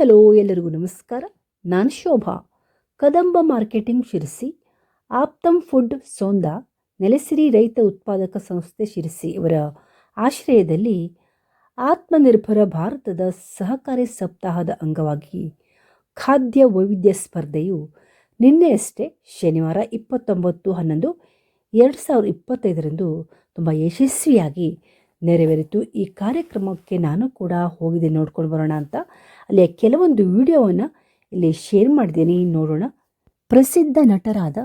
Hello, ಎಲ್ಲರಿಗೂ ನಮಸ್ಕಾರ. ನಾನು ಶೋಭಾ. ಕದಂಬ ಮಾರ್ಕೆಟಿಂಗ್ ಶಿರಸಿ, ಆಪ್ತಮ್ ಫುಡ್ ಸೋಂದಾ, ನೆಲೆಸಿರಿ ರೈತ ಉತ್ಪಾದಕ ಸಂಸ್ಥೆ ಶಿರಸಿ ಇವರ ಆಶ್ರಯದಲ್ಲಿ ಆತ್ಮನಿರ್ಭರ ಭಾರತದ ಸಹಕಾರಿ ಸಪ್ತಾಹದ ಅಂಗವಾಗಿ ಖಾದ್ಯ ವೈವಿಧ್ಯ ಸ್ಪರ್ಧೆಯು ನಿನ್ನೆಯಷ್ಟೇ ಶನಿವಾರ 29/11/2025 ತುಂಬ ಯಶಸ್ವಿಯಾಗಿ ನೆರವೇರಿತು. ಈ ಕಾರ್ಯಕ್ರಮಕ್ಕೆ ನಾನು ಕೂಡ ಹೋಗಿದೆ, ನೋಡ್ಕೊಂಡು ಬರೋಣ ಅಂತ. ಅಲ್ಲಿಯ ಕೆಲವೊಂದು ವಿಡಿಯೋವನ್ನು ಇಲ್ಲಿ ಶೇರ್ ಮಾಡಿದ್ದೀನಿ, ನೋಡೋಣ. ಪ್ರಸಿದ್ಧ ನಟರಾದ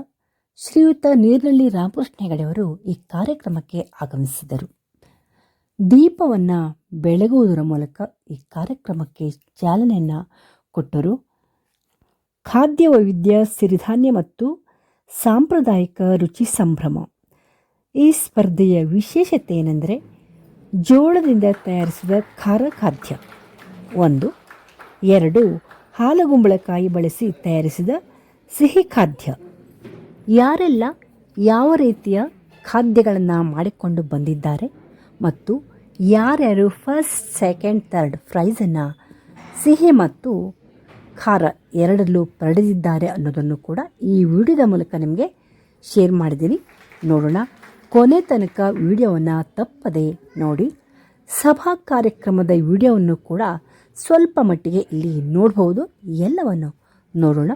ಶ್ರೀಯುತ ನೀರ್ನಳ್ಳಿ ರಾಮಕೃಷ್ಣ ಹೆಗಡೆಯವರು ಈ ಕಾರ್ಯಕ್ರಮಕ್ಕೆ ಆಗಮಿಸಿದರು. ದೀಪವನ್ನು ಬೆಳಗುವುದರ ಮೂಲಕ ಈ ಕಾರ್ಯಕ್ರಮಕ್ಕೆ ಚಾಲನೆಯನ್ನು ಕೊಟ್ಟರು. ಖಾದ್ಯ ವೈವಿಧ್ಯ, ಸಿರಿಧಾನ್ಯ ಮತ್ತು ಸಾಂಪ್ರದಾಯಿಕ ರುಚಿ ಸಂಭ್ರಮ. ಈ ಸ್ಪರ್ಧೆಯ ವಿಶೇಷತೆ ಏನೆಂದರೆ ಜೋಳದಿಂದ ತಯಾರಿಸಿದ ಖಾರ ಖಾದ್ಯ 1, 2 ಹಾಲುಗುಂಬಳಕಾಯಿ ಬಳಸಿ ತಯಾರಿಸಿದ ಸಿಹಿ ಖಾದ್ಯ. ಯಾರೆಲ್ಲ ಯಾವ ರೀತಿಯ ಖಾದ್ಯಗಳನ್ನು ಮಾಡಿಕೊಂಡು ಬಂದಿದ್ದಾರೆ ಮತ್ತು ಯಾರ್ಯಾರು ಫಸ್ಟ್, ಸೆಕೆಂಡ್, ಥರ್ಡ್ ಪ್ರೈಸನ್ನು ಸಿಹಿ ಮತ್ತು ಖಾರ ಎರಡರಲ್ಲೂ ಪಡೆದಿದ್ದಾರೆ ಅನ್ನೋದನ್ನು ಕೂಡ ಈ ವಿಡಿಯೋದ ಮೂಲಕ ನಿಮಗೆ ಶೇರ್ ಮಾಡಿದ್ದೀನಿ, ನೋಡೋಣ. ಕೊನೆ ತನಕ ವಿಡಿಯೋವನ್ನು ತಪ್ಪದೆ ನೋಡಿ. ಸಭಾ ಕಾರ್ಯಕ್ರಮದ ವಿಡಿಯೋವನ್ನು ಕೂಡ ಸ್ವಲ್ಪ ಮಟ್ಟಿಗೆ ಇಲ್ಲಿ ನೋಡ್ಬೋದು. ಎಲ್ಲವನ್ನು ನೋಡೋಣ.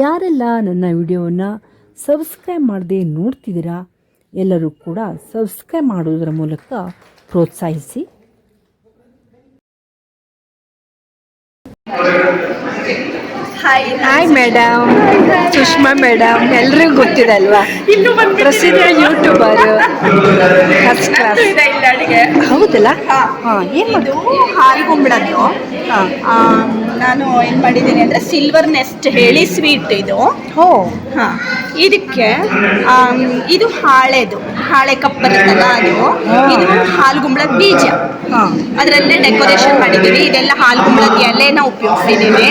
ಯಾರೆಲ್ಲ ನನ್ನ ವಿಡಿಯೋವನ್ನು ಸಬ್ಸ್ಕ್ರೈಬ್ ಮಾಡದೆ ನೋಡ್ತಿದ್ದೀರಾ, ಎಲ್ಲರೂ ಕೂಡ ಸಬ್ಸ್ಕ್ರೈಬ್ ಮಾಡುವುದರ ಮೂಲಕ ಪ್ರೋತ್ಸಾಹಿಸಿ. ಹಾಯ್ ಮೇಡಮ್, ಸುಷ್ಮಾ ಮೇಡಮ್, ಎಲ್ರಿಗೂ ಗೊತ್ತಿದೆ ಅಲ್ವಾ, ಪ್ರಸಿದ್ಧ ಯೂಟ್ಯೂಬರ್, ಫಸ್ಟ್ ಕ್ಲಾಸ್. ಹೌದಲ್ಲ? ಏನು ಮಾಡೋದು ಹಾಲುಗುಂಬಳದ್ದು. ನಾನು ಏನು ಮಾಡಿದ್ದೀನಿ ಅಂದರೆ ಸಿಲ್ವರ್ ನೆಸ್ಟ್ ಹೇಳಿ ಸ್ವೀಟ್ ಇದು. ಹಾಂ, ಇದಕ್ಕೆ ಇದು ಹಾಳೆ ಕಪ್ ಬರುತ್ತಲ್ಲ ಅದು. ಇದು ಹಾಲುಗುಂಬಳದ ಬೀಜ, ಅದರಲ್ಲೇ ಡೆಕೋರೇಷನ್ ಮಾಡಿದ್ದೀವಿ. ಇದೆಲ್ಲ ಹಾಲುಗುಂಬಳದ ಎಲೆನ ಉಪಯೋಗಿಸಿದ್ದೀವಿ.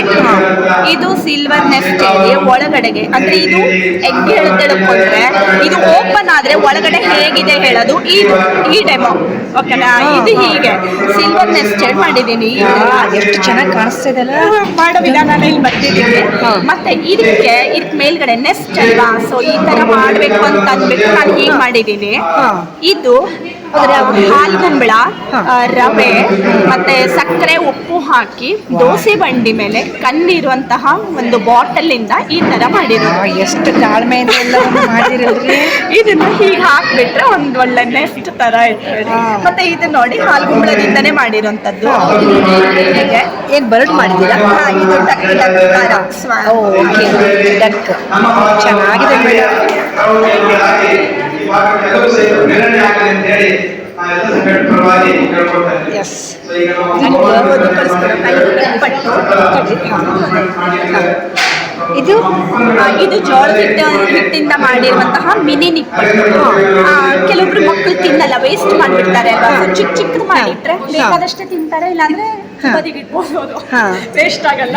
ಇದು ಸಿಲ್ವರ್ ನೆಸ್ಟ್ ಹೇಳಿ ಒಳಗಡೆಗೆ, ಅಂದರೆ ಇದು ಎಗ್ ಹೇಳಕೊಂಡ್ರೆ ಇದು ಓಪನ್ ಆದರೆ ಒಳಗಡೆ ಹೇಗಿದೆ ಹೇಳೋದು ಇದು ಈ ಡೆಮೋ, ಓಕೆನಾ? ಇದು ಹೀಗೆ ಸಿಲ್ವರ್ ನೆಸ್ಟ್ ಮಾಡಿದ್ದೀನಿ. ಎಷ್ಟು ಚೆನ್ನಾಗಿ ಕಾಣಿಸ್ತಿದೆ ಮಾಡೋ ವಿಧಾನ ಇಲ್ಲಿ ಬರ್ತಿದ್ದೀನಿ. ಮತ್ತೆ ಇದಕ್ಕೆ ಮೇಲ್ಗಡೆ ನೆಸ್ಟ್ ಅಲ್ವಾ, ಸೊ ಈ ತರ ಮಾಡ್ಬೇಕು ಅಂತ ಅಂದ್ಬಿಟ್ಟು ನಾನು ಹೀಗೆ ಮಾಡಿದ್ದೀನಿ. ಇದು ಹಾಲುಗುಂಬಳ, ರವೆ ಮತ್ತೆ ಸಕ್ಕರೆ, ಉಪ್ಪು ಹಾಕಿ ದೋಸೆ ಬಂಡಿ ಮೇಲೆ ಕಣ್ಣಿರುವಂತಹ ಒಂದು ಬಾಟಲ್ ಇಂದ ಈ ತರ ಮಾಡಿರೋದು. ಎಷ್ಟು ತಾಳ್ಮೆಯಿಂದ ಮಾಡಿರೋದ್ರಿ. ಇದನ್ನ ಹೀಗೆ ಹಾಕ್ಬಿಟ್ರೆ ಒಂದು ಒಳ್ಳೆ ನೆಸ್ಟ್ ತರ ಇರ್ತದೆ. ಮತ್ತೆ ಇದು ನೋಡಿ ಹಾಲುಗುಂಬಳದಿಂದನೇ ಮಾಡಿರೋಂಥದ್ದು. ಹೀಗೆ ಏನ್ ಬರ್ಡ್ ಮಾಡಿದ್ದೀರಾ? ಇದು ಡಕ್ ಡಕ್ ಚೆನ್ನಾಗಿದೆ ಮೇಡಮ್. ಎಸ್, ಇದು ಜೋಳದ ಹಿಟ್ಟಿಂದ ಮಾಡಿರುವಂತಹ ಮಿನಿ ನಿಪ್ಪಟ್ಟು. ಕೆಲವೊಬ್ರು ಮಕ್ಕಳು ತಿನ್ನಲ್ಲ, ವೇಸ್ಟ್ ಮಾಡಿಬಿಡ್ತಾರೆ ಅಲ್ವಾ. ಚಿಕ್ಕ ಚಿಕ್ಕದು ಮಾಡಿಟ್ರೆ ಬೇಕಾದಷ್ಟೇ ತಿಂತಾರೆ, ಇಲ್ಲಾಂದ್ರೆ ಬದಿಗಿಟ್ಬೋದು, ವೇಸ್ಟ್ ಆಗಲ್ಲ.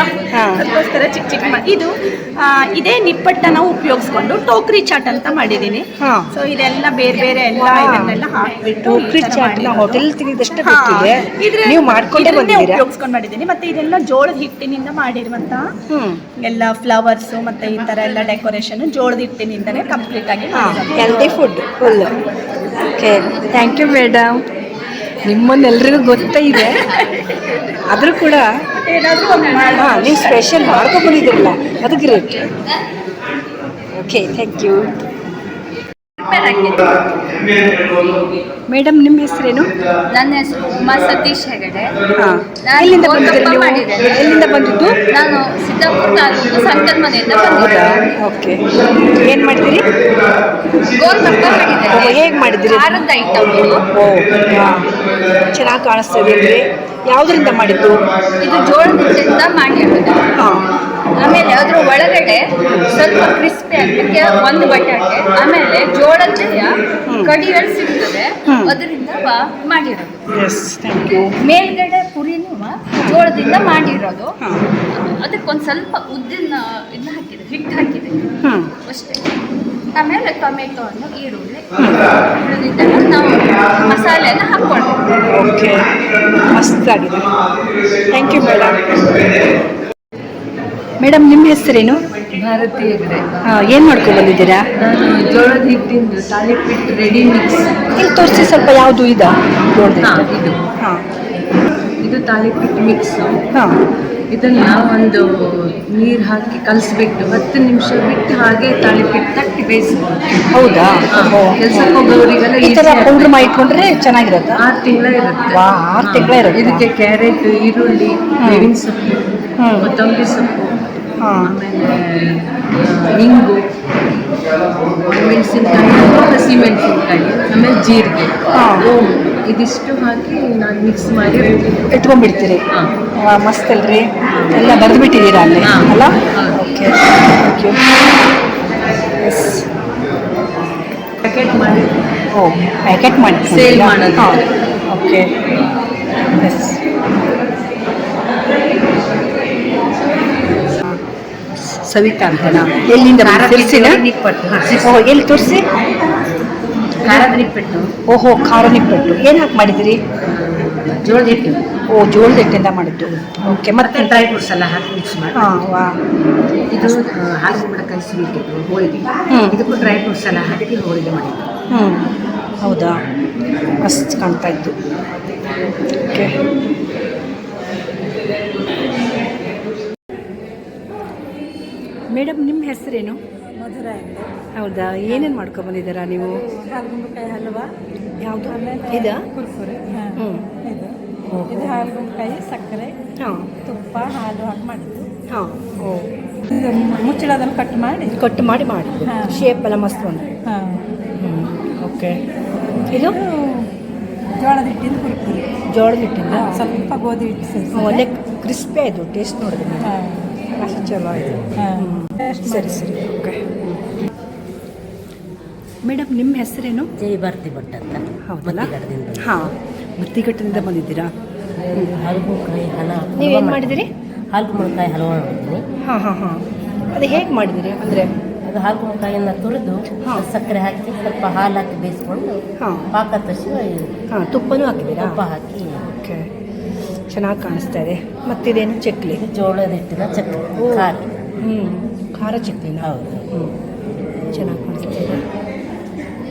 ಅದಕ್ಕೋಸ್ಕರ ಚಿಕ್ಕ ಚಿಕ್ಕ ಇದು ಇದೇ ನಿಪ್ಪಟ್ಟನ್ನ ಉಪಯೋಗಿಸ್ಕೊಂಡು ಟೋಕ್ರಿ ಚಾಟ್ ಅಂತ ಮಾಡಿದ್ದೀನಿ. ಸೊ ಇದೆಲ್ಲ ಬೇರೆ ಬೇರೆ ಎಲ್ಲ ಇದನ್ನೆಲ್ಲ ಹಾಕ್ಬಿಟ್ಟು ಹೋಟೆಲ್ ತಿಂದಷ್ಟು ನೀವು ಮಾಡ್ಕೊಂಡೇ ಉಪಯೋಗಿಸ್ಕೊಂಡು ಮಾಡಿದ್ದೀನಿ. ಮತ್ತೆ ಇದೆಲ್ಲ ಜೋಳದ ಹಿಟ್ಟಿನಿಂದ ಮಾಡಿರುವಂತಹ ಎಲ್ಲ ಫ್ಲವರ್ಸ್ ಮತ್ತೆ ಈ ತರ ಎಲ್ಲ ಡೆಕೋರೇಷನ್ ಜೋಳದ ಹಿಟ್ಟಿನಿಂದನೇ ಕಂಪ್ಲೀಟ್ ಆಗಿ healthy food full. Okay, thank you madam. ನಿಮ್ಮನ್ನೆಲ್ರಿಗೂ ಗೊತ್ತೇ ಇದೆ, ಆದರೂ ಕೂಡ ನೀವು ಸ್ಪೆಷಲ್ ಮಾಡ್ಕೊಂಡ್ಬಂದಿದ್ದೀರಲ್ಲ, ಅದು great. Okay, thank you madam. ನಿಮ್ಮ ಹೆಸರೇನು? ನನ್ನ ಹೆಸರು ಉಮಾ ಸತೀಶ್ ಹೆಗಡೆ. ಎಲ್ಲಿಂದ ಬಂದಿದ್ದೀರಿ ನೀವು? ಎಲ್ಲಿಂದ ಬಂದಿದ್ದು? ನಾನು ಸಿದ್ದಾಪುರ ತಾಲೂಕು ಸಂಕದ ಮನೆಯಿಂದ ಬಂದಿದ್ದೆ. ಓಕೆ, ಏನು ಮಾಡಿದ್ದೀರಿ? ಗೋಲ್ಗಪ್ಪ ಮಾಡಿದ್ದೇನೆ. ಹೇಗೆ ಮಾಡಿದ್ದೀರಿ? ಖಾರದ ಐಟಮ್. ಚೆನ್ನಾಗಿ ಕಾಣಿಸ್ತಾ ಇದೆ. ಯಾವುದರಿಂದ ಮಾಡಿದ್ದು? ಇದು ಜೋಳದಿಂದ ಮಾಡಿರೋದು. ಆಮೇಲೆ ಅದ್ರ ಒಳಗಡೆ ಸ್ವಲ್ಪ ಕ್ರಿಸ್ಪಿ ಆಗಲಿಕ್ಕೆ ಒಂದು ಬಟಾಟೆ, ಆಮೇಲೆ ಜೋಳದ ಕಡಿಗಳು ಸಿಗ್ತದೆ, ಅದರಿಂದ ಮಾಡಿರೋದು. ಮೇಲ್ಗಡೆ ಪುರಿನೂ ಜೋಳದಿಂದ ಮಾಡಿರೋದು. ಅದಕ್ಕೊಂದು ಸ್ವಲ್ಪ ಉದ್ದಿನ ಇದನ್ನ ಹಾಕಿದೆ, ಹಿಟ್ಟು ಹಾಕಿದೆ ಅಷ್ಟೇ. ಆಮೇಲೆ ಟೊಮೆಟೊ ಹಣ್ಣು, ಈರುಳ್ಳಿ, ಉಳಿದಿದ್ದನ್ನು ನಾವು ಮಸಾಲೆಯನ್ನು ಹಾಕ್ಕೊಂಡು. ಓಕೆ, ಮಸ್ತ್ ಆಗಿದೆ. Thank you madam. ಮೇಡಮ್ ನಿಮ್ಮ ಹೆಸರೇನು? ಭಾರತಿ ಹೆಗ್ಡೆ. ಏನು ಮಾಡ್ಕೊಂಡು ಬಂದಿದ್ದೀರಾ? ನಾನು ಜೋಳದ ಹಿಟ್ಟಿಂದು ತಾಲಿಪಿಟ್ಟು ರೆಡಿ ಮಿಕ್ಸ್. ಇಲ್ಲಿ ತೋರಿಸಿ ಸ್ವಲ್ಪ ಯಾವುದು ಇದಾ ಜೋಳದ ಹಿಟ್ಟು? ಇದು ಹಾಂ ಇದು ತಾಲಿಪಿಟ್ಟು ಮಿಕ್ಸು. ಹಾಂ ಇದನ್ನ ಒಂದು ನೀರು ಹಾಕಿ ಕಲಿಸ್ಬಿಟ್ಟು 10 ನಿಮಿಷ ಬಿಟ್ಟು ಹಾಗೆ ತಾಲಿಪಿಟ್ಟು ತಟ್ಟಿ ಬೇಯಿಸ್ಬೋದು. ಹೌದಾ? ಕೆಲ್ಸಕ್ಕೆ ಹೋಗೋರಿಗೆಲ್ಲ ಈ ಥರ ಪೌಡ್ರ್ ಮಾಡಿ ಇಟ್ಕೊಂಡ್ರೆ ಚೆನ್ನಾಗಿರುತ್ತಾ? 6 ತಿಂಗಳ ಇರುತ್ತೆ. 6 ತಿಂಗಳ ಇರುತ್ತೆ. ಇದಕ್ಕೆ ಕ್ಯಾರೆಟ್, ಈರುಳ್ಳಿ, ಬೇವಿನ ಸೊಪ್ಪು, ಕೊತ್ತಂಬರಿ ಸೊಪ್ಪು, ಹಾಂ ಆಮೇಲೆ ಇಂಗು, ಮೆಣಸಿನ್ಕಾಯಿ, ಹಸಿ ಮೆಣಸಿನ್ಕಾಯಿ, ಆಮೇಲೆ ಜೀರಿಗೆ, ಓಮ್ ಇದಿಷ್ಟು ಹಾಕಿ ನಾನು ಮಿಕ್ಸ್ ಮಾಡಿ ಇಟ್ಕೊಂಡ್ಬಿಡ್ತೀರಿ. ಹಾಂ. ಮಸ್ತ್ ಅಲ್ರಿ, ಎಲ್ಲ ಬರೆದು ಬಿಟ್ಟಿದ್ದೀರಾ ಅಲ್ಲಿ ಅಲ್ಲ? Okay, thank you. Yes, packet ಮಾಡಿ ಪ್ಯಾಕೆಟ್ ಮಾಡಿ ಸೇಲ್ ಮಾಡೋದು. ಹಾಂ, ಓಕೆ. ಎಸ್, ಸವಿತಾ ಅಂತನಾ? ಎಲ್ಲಿಂದ ತಿರ್ಸಿನ? ಎಲ್ಲಿ ತೋರಿಸಿ. ಖಾರದ ನಿಪ್ಪಟ್ಟು, ಓಹೋ, ಖಾರ ನಿಪ್ಪಟ್ಟು. ಏನು ಹಾಕಿ ಮಾಡಿದಿರಿ? ಜೋಳದ ಹಿಟ್ಟು, ಜೋಳದ ಹಿಟ್ಟಿಂದ ಮಾಡಿದ್ದು. ಓಕೆ, ಮತ್ತೆ ಡ್ರೈ ಫ್ರೂಟ್ಸ್ ಎಲ್ಲ ಹಾಕಿ ಮಿಕ್ಸ್ ಮಾಡಿ. ಹಾಂ, ವಾ. ಇದು ಹಾಲು ಕುಂಬಳಕಾಯಿ ಸ್ವೀಟ್ ಇತ್ತು, ಹೋಳಿಗೆ. ಇದಕ್ಕೂ ಡ್ರೈ ಫ್ರೂಟ್ಸ್ ಎಲ್ಲ ಹಾಕಿ ಹೋಳಿಗೆ ಮಾಡಿದ್ದು. ಹೌದಾ? ಮಸ್ತ್ ಕಾಣ್ತಾ ಇತ್ತು. ಓಕೆ, ಮೇಡಮ್ ನಿಮ್ಮ ಹೆಸರೇನು? ಮಧುರ ಹೆಗ್ಡೆ. ಹೌದಾ? ಏನೇನು ಮಾಡ್ಕೊಂಬಂದಿದ್ದೀರಾ ನೀವು? ಹಾಲುಗುಂಬಳಕಾಯಿ ಹಲ್ವಾ. ಯಾವುದು ಆಮೇಲೆ ಇದಾ? ಕುರ್ಕುರೆ. ಹ್ಞೂ. ಇದು ಓಹೋ. ಇದು ಹಾಲುಗುಂಬಳಕಾಯಿ, ಸಕ್ಕರೆ, ಹಾಂ ತುಪ್ಪ, ಹಾಲು ಹಾಕಿ ಮಾಡಿದ್ದು. ಹಾಂ. ಓ, ಇದು ಮುಚ್ಚಳದಲ್ಲಿ ಕಟ್ ಮಾಡಿ. ಕಟ್ ಮಾಡಿ ಮಾಡಿದ್ದು. ಹಾಂ. ಶೇಪ್ ಎಲ್ಲ ಮಸ್ತ್ ಬಂದು. ಹಾಂ. ಓಕೆ. ಇದು ಜೋಳದ ಹಿಟ್ಟಿಂದ ಕುರ್ಕುರೆ. ಜೋಳದ ಹಿಟ್ಟಿಂದ ಸ್ವಲ್ಪ ಗೋಧಿ ಹಿಟ್ಟು ಸೇರಿಸಿ. ಒಳ್ಳೆ ಕ್ರಿಸ್ಪಿ ಆಯಿತು. ಟೇಸ್ಟ್ ನೋಡಿದೆ ನೀವು. ಹಾಂ. ಅಷ್ಟು ಚಲೋ ಆಯಿತು. ಹಾಂ. ಸರಿ ಸರಿ, ಓಕೆ. ಮೇಡಮ್ ನಿಮ್ಮ ಹೆಸರೇನು? ಜೈ ಭಾರತಿ ಭಟ್ ಅಂತ. ಹೌದಲ್ಲ? ಮತ್ತಿಗಡದಿಂದ. ಹಾಂ, ಮತ್ತಿಘಟ್ಟದಿಂದ ಬಂದಿದ್ದೀರಾ? ಹಾಲುಗುಂಬಳಕಾಯಿ ನೀವೇನು ಮಾಡಿದಿರಿ? ಹಾಲುಗುಂಬಳಕಾಯಿ ಹಲವಾ ಮಾಡಿದ್ದೀನಿ. ಹಾಂ ಹಾಂ ಹಾಂ. ಅದು ಹೇಗೆ ಮಾಡಿದಿರಿ? ಅಂದರೆ ಅದು ಹಾಲುಗುಂಬಳಕಾಯಿಯನ್ನು ತುರಿದು ಹಾಂ. ಸಕ್ಕರೆ ಹಾಕಿ ಸ್ವಲ್ಪ ಹಾಲು ಹಾಕಿ ಬೇಯಿಸ್ಕೊಂಡು ಹಾಂ ಪಾಕ ತರಿಸಿ ಹಾಂ, ತುಪ್ಪನೂ ಹಾಕಿದ್ದೀರಾ? ತುಪ್ಪ ಹಾಕಿ. ಓಕೆ, ಚೆನ್ನಾಗಿ ಕಾಣಿಸ್ತಾ ಇದೆ. ಮತ್ತಿದೇನು? ಚಕ್ಲಿ. ಇದು ಜೋಳದ ಹಿಟ್ಟಿನ ಚಕ್ಲಿ, ಖಾರ. ಖಾರ ಚಕ್ಲಿನ? ಹೌದು. ಚೆನ್ನಾಗಿ ಕಾಣಿಸ್ತಾ ಇದೆ.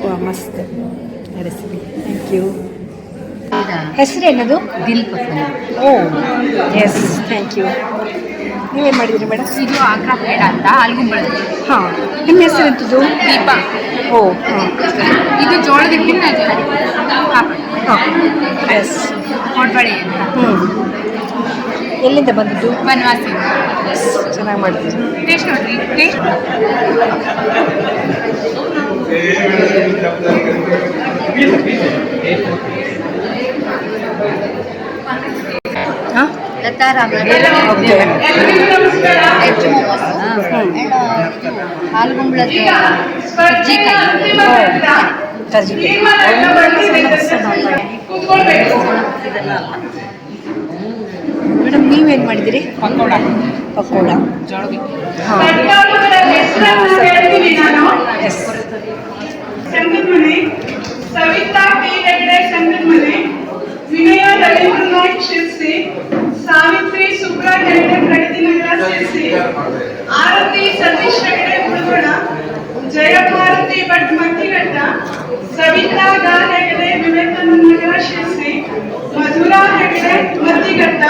ವಾ, ಮಸ್ತ್ ರೆಸಿಪಿ. Thank you. ಹೆಸರೇನದು? Dil Pasand. Oh, yes, thank you. ನೀವೇನು ಮಾಡಿದ್ದೀರಿ ಮೇಡಮ್? ಇದು ಆಗ್ರಾ ಪೇಡ ಅಂತ ಹಾಲುಗುಂಬಳಕಾಯಿ. ಹಾಂ, ನಿಮ್ಮ ಹೆಸರೆಂಥದ್ದು? ದೀಪ. ಓ, ಹಾಂ ಇದು ಜೋಳದ ಹಿಟ್ಟಿನ ಹಾಂ, ಎಸ್. ಕೊಡ್ಬಳೆ ಅಂತ. ಎಲ್ಲಿಂದ ಬಂದಿದ್ದು? ಬನವಾಸಿ. ಚೆನ್ನಾಗಿ ಮಾಡಿದ್ದೀರಿ. ಟೇಸ್ಟ್ ನೋಡ್ರಿ, ಟೇಸ್ಟ್. ಹಾಂ, ಓಕೆ. ಹಾಲುಗುಂಬಳದ ಕರ್ಜಿಕಾಯಿ. ಮೇಡಮ್ ನೀವೇನು ಮಾಡಿದ್ದೀರಿ? ಪಕೋಡ. ಎಸ್. ಸಂಗಮನೆ ಸವಿತಾ ಪಿ ಹೆಗ್ಡೆ ಸಂಗಮನೆ, ವಿನಯ ರವೀಂದ್ರನಾಥ್ ಶಿರ್ಸಿ, ಸಾವಿತ್ರಿ ಸುಬ್ರಾ ಹೆಗ್ಡೆ ಪ್ರಗತಿನಗರ ಶಿರ್ಸಿ, ಆರತಿ ಸತೀಶ್ ಹೆಗ್ಡೆ ಉಳ್ಬಣ, ಜಯಭಾರತಿ ಭಟ್ ಮತ್ತಿಘಟ್ಟ, ಸವಿತಾ ಗಾ Hegde Vivekananda Nagar Sirsi, Madhura Hegde Mattighatta,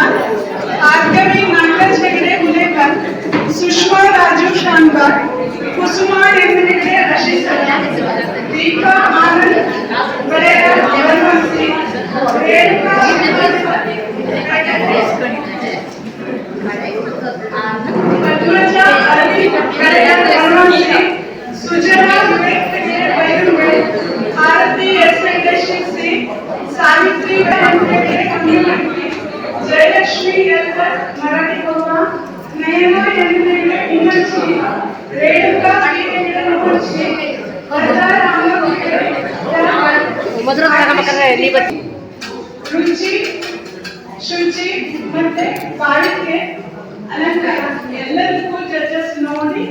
Bhargavi Nagaraj Hegde Hulekar, Sushma Raju Shanbhag, Kusuma Hegde Ashisara, Deepa Anand Badera Banavasi, Renuka Padmaja Ali Badera Banavasi, Sujana Bairumbe, Arati S Venkateshi, Savitri Hegde community, Jayalakshmi L Marathikoppa, Nayana Hegde ಇಂಗ್ಲಿಷಿ, Renuka Hegde ಇಂಗ್ಲಿಷಿ, ರುಚಿ, ಶುಚಿ ಮತ್ತೆ ಬಾಳಿಕೆ, ಅಲಂಕಾರ ಎಲ್ಲದಕ್ಕೂ ಜಡ್ಜಸ್ ನೋಡಿ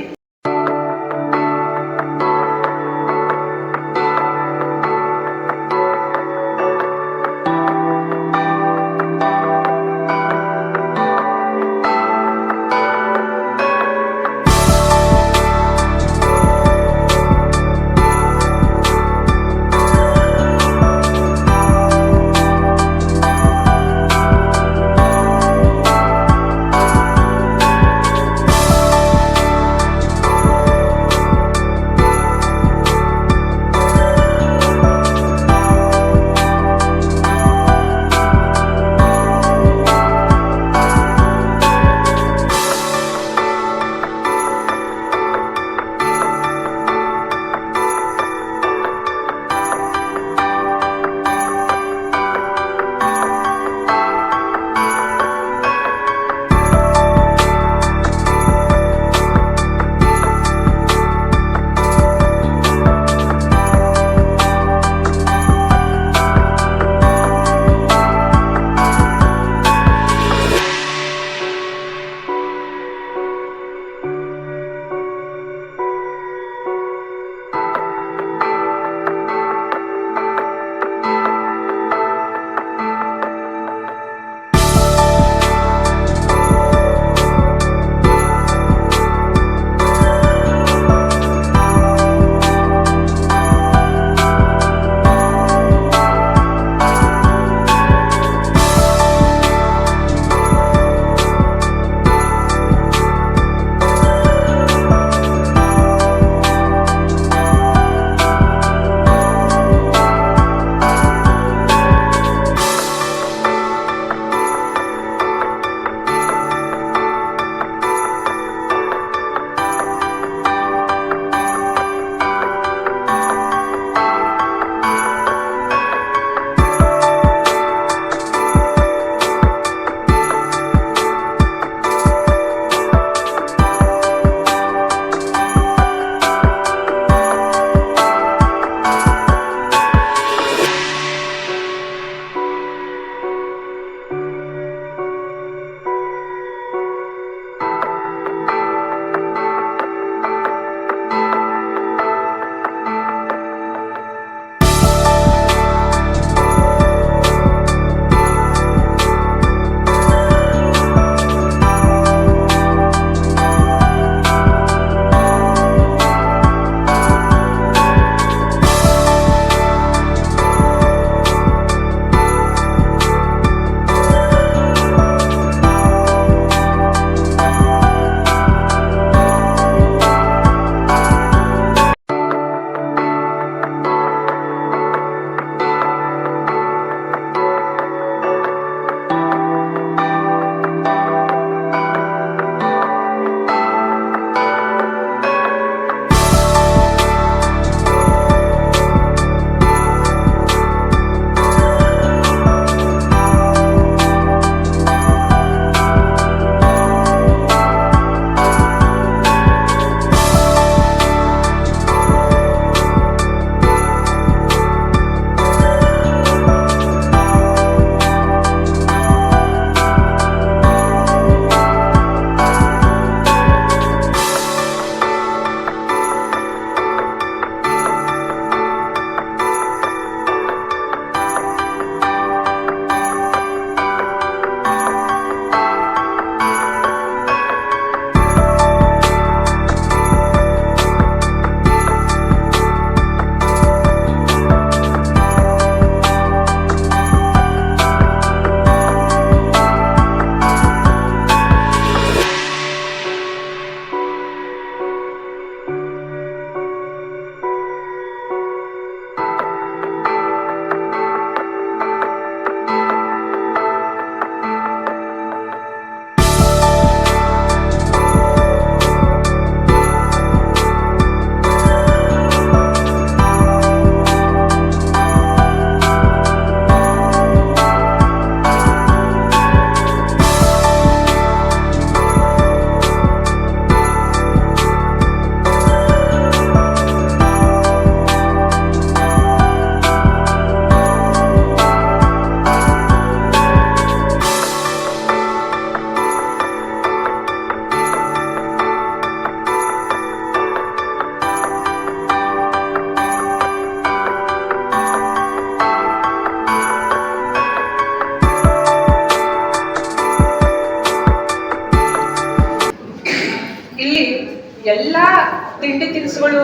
ಎಲ್ಲ ತಿಂಡಿ ತಿನಿಸುಗಳು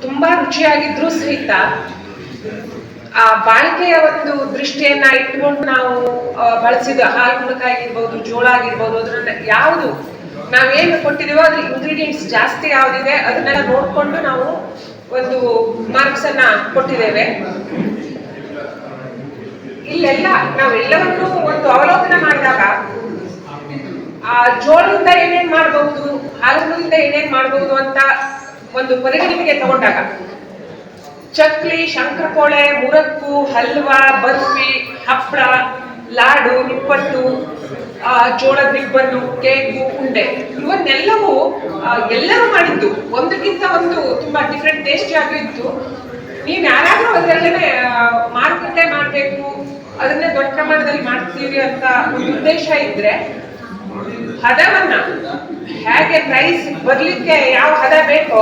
ತುಂಬಾ ರುಚಿಯಾಗಿದ್ರೂ ಸಹಿತ ಆ ಬಾಳಿಕೆಯ ಒಂದು ದೃಷ್ಟಿಯನ್ನ ಇಟ್ಕೊಂಡು ನಾವು ಬಳಸಿದ ಹಾಲು ಕುಣಕ ಆಗಿರ್ಬೋದು, ಜೋಳ ಆಗಿರ್ಬೋದು, ಅದನ್ನ ಯಾವುದು ನಾವೇನು ಕೊಟ್ಟಿದೀವೋ ಅದ್ರ ಇಂಗ್ರೀಡಿಯೆಂಟ್ಸ್ ಜಾಸ್ತಿ ಯಾವ್ದಿದೆ ಅದನ್ನೆಲ್ಲ ನೋಡ್ಕೊಂಡು ನಾವು ಒಂದು ಮಾರ್ಕ್ಸ್ ಅನ್ನ ಕೊಟ್ಟಿದ್ದೇವೆ. ಇಲ್ಲೆಲ್ಲ ನಾವೆಲ್ಲವನ್ನೂ ಒಂದು ಅವಲೋಕನ ಮಾಡಿದಾಗ ಆ ಜೋಳದಿಂದ ಏನೇನ್ ಮಾಡಬಹುದು, ಹಾಲುಗಳಿಂದ ಏನೇನ್ ಮಾಡಬಹುದು ಅಂತ ಒಂದು ಪರಿಗಣನೆಗೆ ತಗೊಂಡಾಗ ಚಕ್ಲಿ, ಶಂಕರಪೋಳೆ, ಮುರಕ್ಕು, ಹಲ್ವಾ, ಬರ್ಫಿ, ಹಪ್ಪಳ, ಲಾಡು, ನಿಪ್ಪಟ್ಟು, ಜೋಳದ ರಿಬ್ಬನ್ನು, ಕೇಕು, ಉಂಡೆ ಇವನ್ನೆಲ್ಲವೂ ಎಲ್ಲರೂ ಮಾಡಿದ್ದು ಒಂದಕ್ಕಿಂತ ಒಂದು ತುಂಬಾ ಡಿಫ್ರೆಂಟ್ ಟೇಸ್ಟಿ ಆಗಿತ್ತು. ನೀವ್ ಯಾರಾದ್ರೂ ಅದರಲ್ಲೇ ಮಾರುಕಟ್ಟೆ ಮಾಡ್ಬೇಕು, ಅದನ್ನೇ ದೊಡ್ಡ ಪ್ರಮಾಣದಲ್ಲಿ ಮಾಡ್ತೀವಿ ಅಂತ ಒಂದು ಉದ್ದೇಶ ಇದ್ರೆ ಹದವನ್ನ ಹೇಗೆ ಪ್ರೈಸ್ ಬರ್ಲಿಕ್ಕೆ ಯಾವ ಹದ ಬೇಕೋ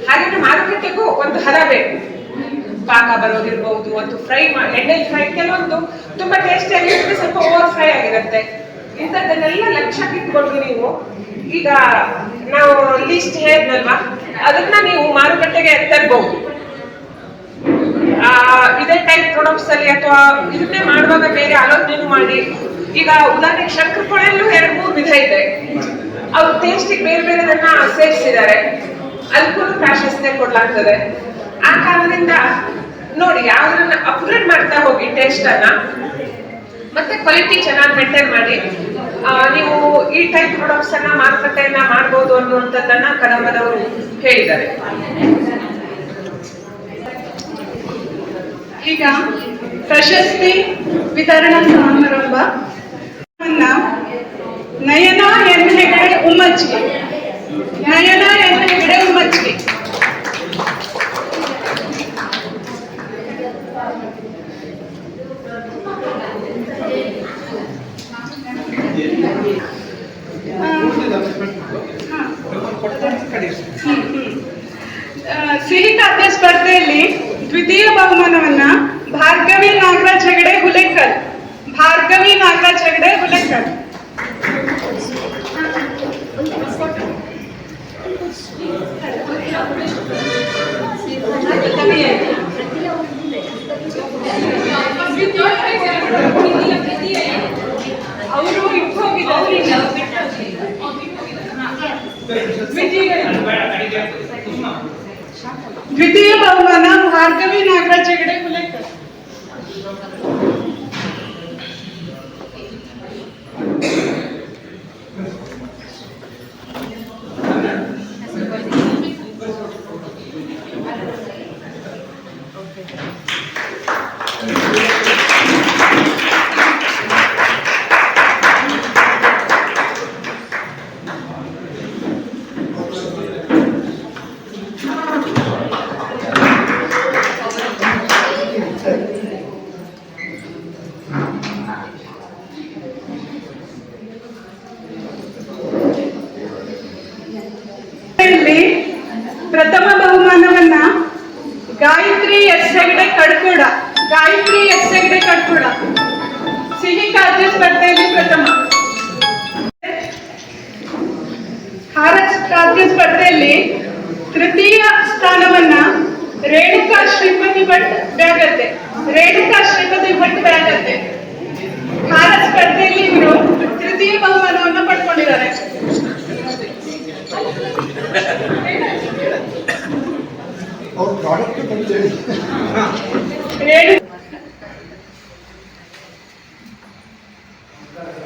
ಹಾಗೆ ಮಾರುಕಟ್ಟೆಗೂ ಒಂದು ಹದ ಬೇಕು. ಪಾಕ ಬರೋದಿರ್ಬಹುದು, ಒಂದು ಫ್ರೈ ಎಣ್ಣೆ ಫ್ರೈ, ಕೆಲವೊಂದು ತುಂಬಾ ಟೇಸ್ಟಿ ಆಗಿರುತ್ತೆ, ಸ್ವಲ್ಪ ಓವರ್ ಫ್ರೈ ಆಗಿರುತ್ತೆ. ಇಂಥದ್ದನ್ನೆಲ್ಲ ಲಕ್ಷ್ಯಕ್ಕೆ ಇಟ್ಕೊಂಡು ನೀವು ಈಗ ನಾವು ಲಿಸ್ಟ್ ಹೇಳಿದ್ನಲ್ವಾ, ಅದನ್ನ ನೀವು ಮಾರುಕಟ್ಟೆಗೆ ತರಬಹುದು. ಇದೇ ಟೈಪ್ ಪ್ರಾಡಕ್ಟ್ಸ್ ಅಲ್ಲಿ ಅಥವಾ ಇದನ್ನೇ ಮಾಡುವಾಗ ಬೇರೆ ಆಲೋಚನೆ ಮಾಡಿ, ಈಗ ಉದಾಹರಣೆಗೆ ಶಂಕರಪೊಳೆಯಲ್ಲೂ 2-3 ವಿಧ ಇದೆ. ಅವ್ರು ಟೇಸ್ಟಿಗೆ ಬೇರೆ ಬೇರೆದನ್ನ ಸೇರಿಸಿದ್ದಾರೆ, ಅದಕ್ಕೂ ಪ್ರಾಶಸ್ತ್ಯ ಕೊಡ್ಲಾಗ್ತದೆ. ಆ ಕಾರಣದಿಂದ ನೋಡಿ ಯಾವ್ದನ್ನ ಅಪ್ಗ್ರೇಡ್ ಮಾಡ್ತಾ ಹೋಗಿ ಟೇಸ್ಟ್ ಅನ್ನ, ಮತ್ತೆ ಕ್ವಾಲಿಟಿ ಚೆನ್ನಾಗಿ ಮೇಂಟೈನ್ ಮಾಡಿ ನೀವು ಈ ಟೈಪ್ ಪ್ರಾಡಕ್ಟ್ಸ್ ಅನ್ನ ಮಾರುಕಟ್ಟೆಯನ್ನ ಮಾಡಬಹುದು ಅನ್ನುವಂಥದ್ದನ್ನ ಕದಂಬದವರು ಹೇಳಿದ್ದಾರೆ. ಈಗ ಪ್ರಶಸ್ತಿ ವಿತರಣಾ ಸಮಾರಂಭ ನಯನ ಎನ್ ಹೆಗಡೆ ಉಮ್ಮಚ್ಗಿ. ನಯನ ಎನ್ ಹೆಗಡೆ ಉಮ್ಮಚ್ಗಿ. ಸಿಹಿ ಖಾದ್ಯ ಸ್ಪರ್ಧೆಯಲ್ಲಿ ದ್ವಿತೀಯ ಬಹುಮಾನವನ್ನ ಭಾರ್ಗವಿ ನಾಗರಾಜ್ ಹೆಗಡೆ ಹುಲೇಕರ್. ಭಾರ್ಗವಿ ನಾಗರಾಜ್ ಹೆಗಡೆ ಹುಲೇಕರ್. ಅವರು ದ್ವಿತೀಯ ಬಹುಮಾನ ಭಾರ್ಗವಿ ನಾಗರಾಜ್ ಹೆಗಡೆ ಹುಲೇಕರ್. ಪ್ರಥಮ ಬಹುಮಾನವನ್ನ ಗಾಯತ್ರಿ ಎಸ್ ಹೆಗಡೆ ಕಡ್ಕೋಡ. ಗಾಯತ್ರಿ ಎಸ್ ಹೆಗಡೆ ಕಡ್ಕೋಡ ಸಿಹಿ ಖಾದ್ಯ ಸ್ಪರ್ಧೆಯಲ್ಲಿ ಪ್ರಥಮ. ಖಾರ ಖಾದ್ಯ ಸ್ಪರ್ಧೆಯಲ್ಲಿ ತೃತೀಯ ಸ್ಥಾನವನ್ನ ರೇಣುಕಾ ಶ್ರೀಪತಿ ಭಟ್ ಬ್ಯಾಗತ್ತೆ. ರೇಣುಕಾ ಶ್ರೀಪತಿ ಭಟ್ ಬ್ಯಾಗತ್ತೆ ಖಾರ ಸ್ಪರ್ಧೆಯಲ್ಲಿ ಇವರು ತೃತೀಯ ಬಹುಮಾನವನ್ನು ಪಡ್ಕೊಂಡಿದ್ದಾರೆ.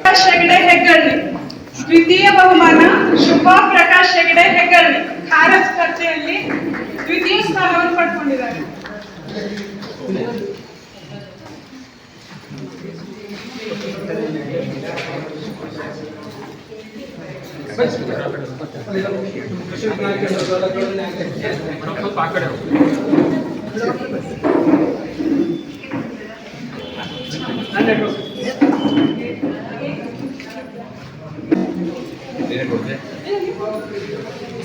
ಪ್ರಕಾಶ್ ಹೆಗಡೆ ಹೆಗ್ಗಳ್ಳಿ ದ್ವಿತೀಯ ಬಹುಮಾನ. ಶುಭಾ ಪ್ರಕಾಶ್ ಹೆಗಡೆ ಹೆಗ್ಗಳ್ಳಿ ಖಾರ ಸ್ಪರ್ಧೆಯಲ್ಲಿ ದ್ವಿತೀಯ ಸ್ಥಾನವನ್ನು ಪಡ್ಕೊಂಡಿದ್ದಾರೆ.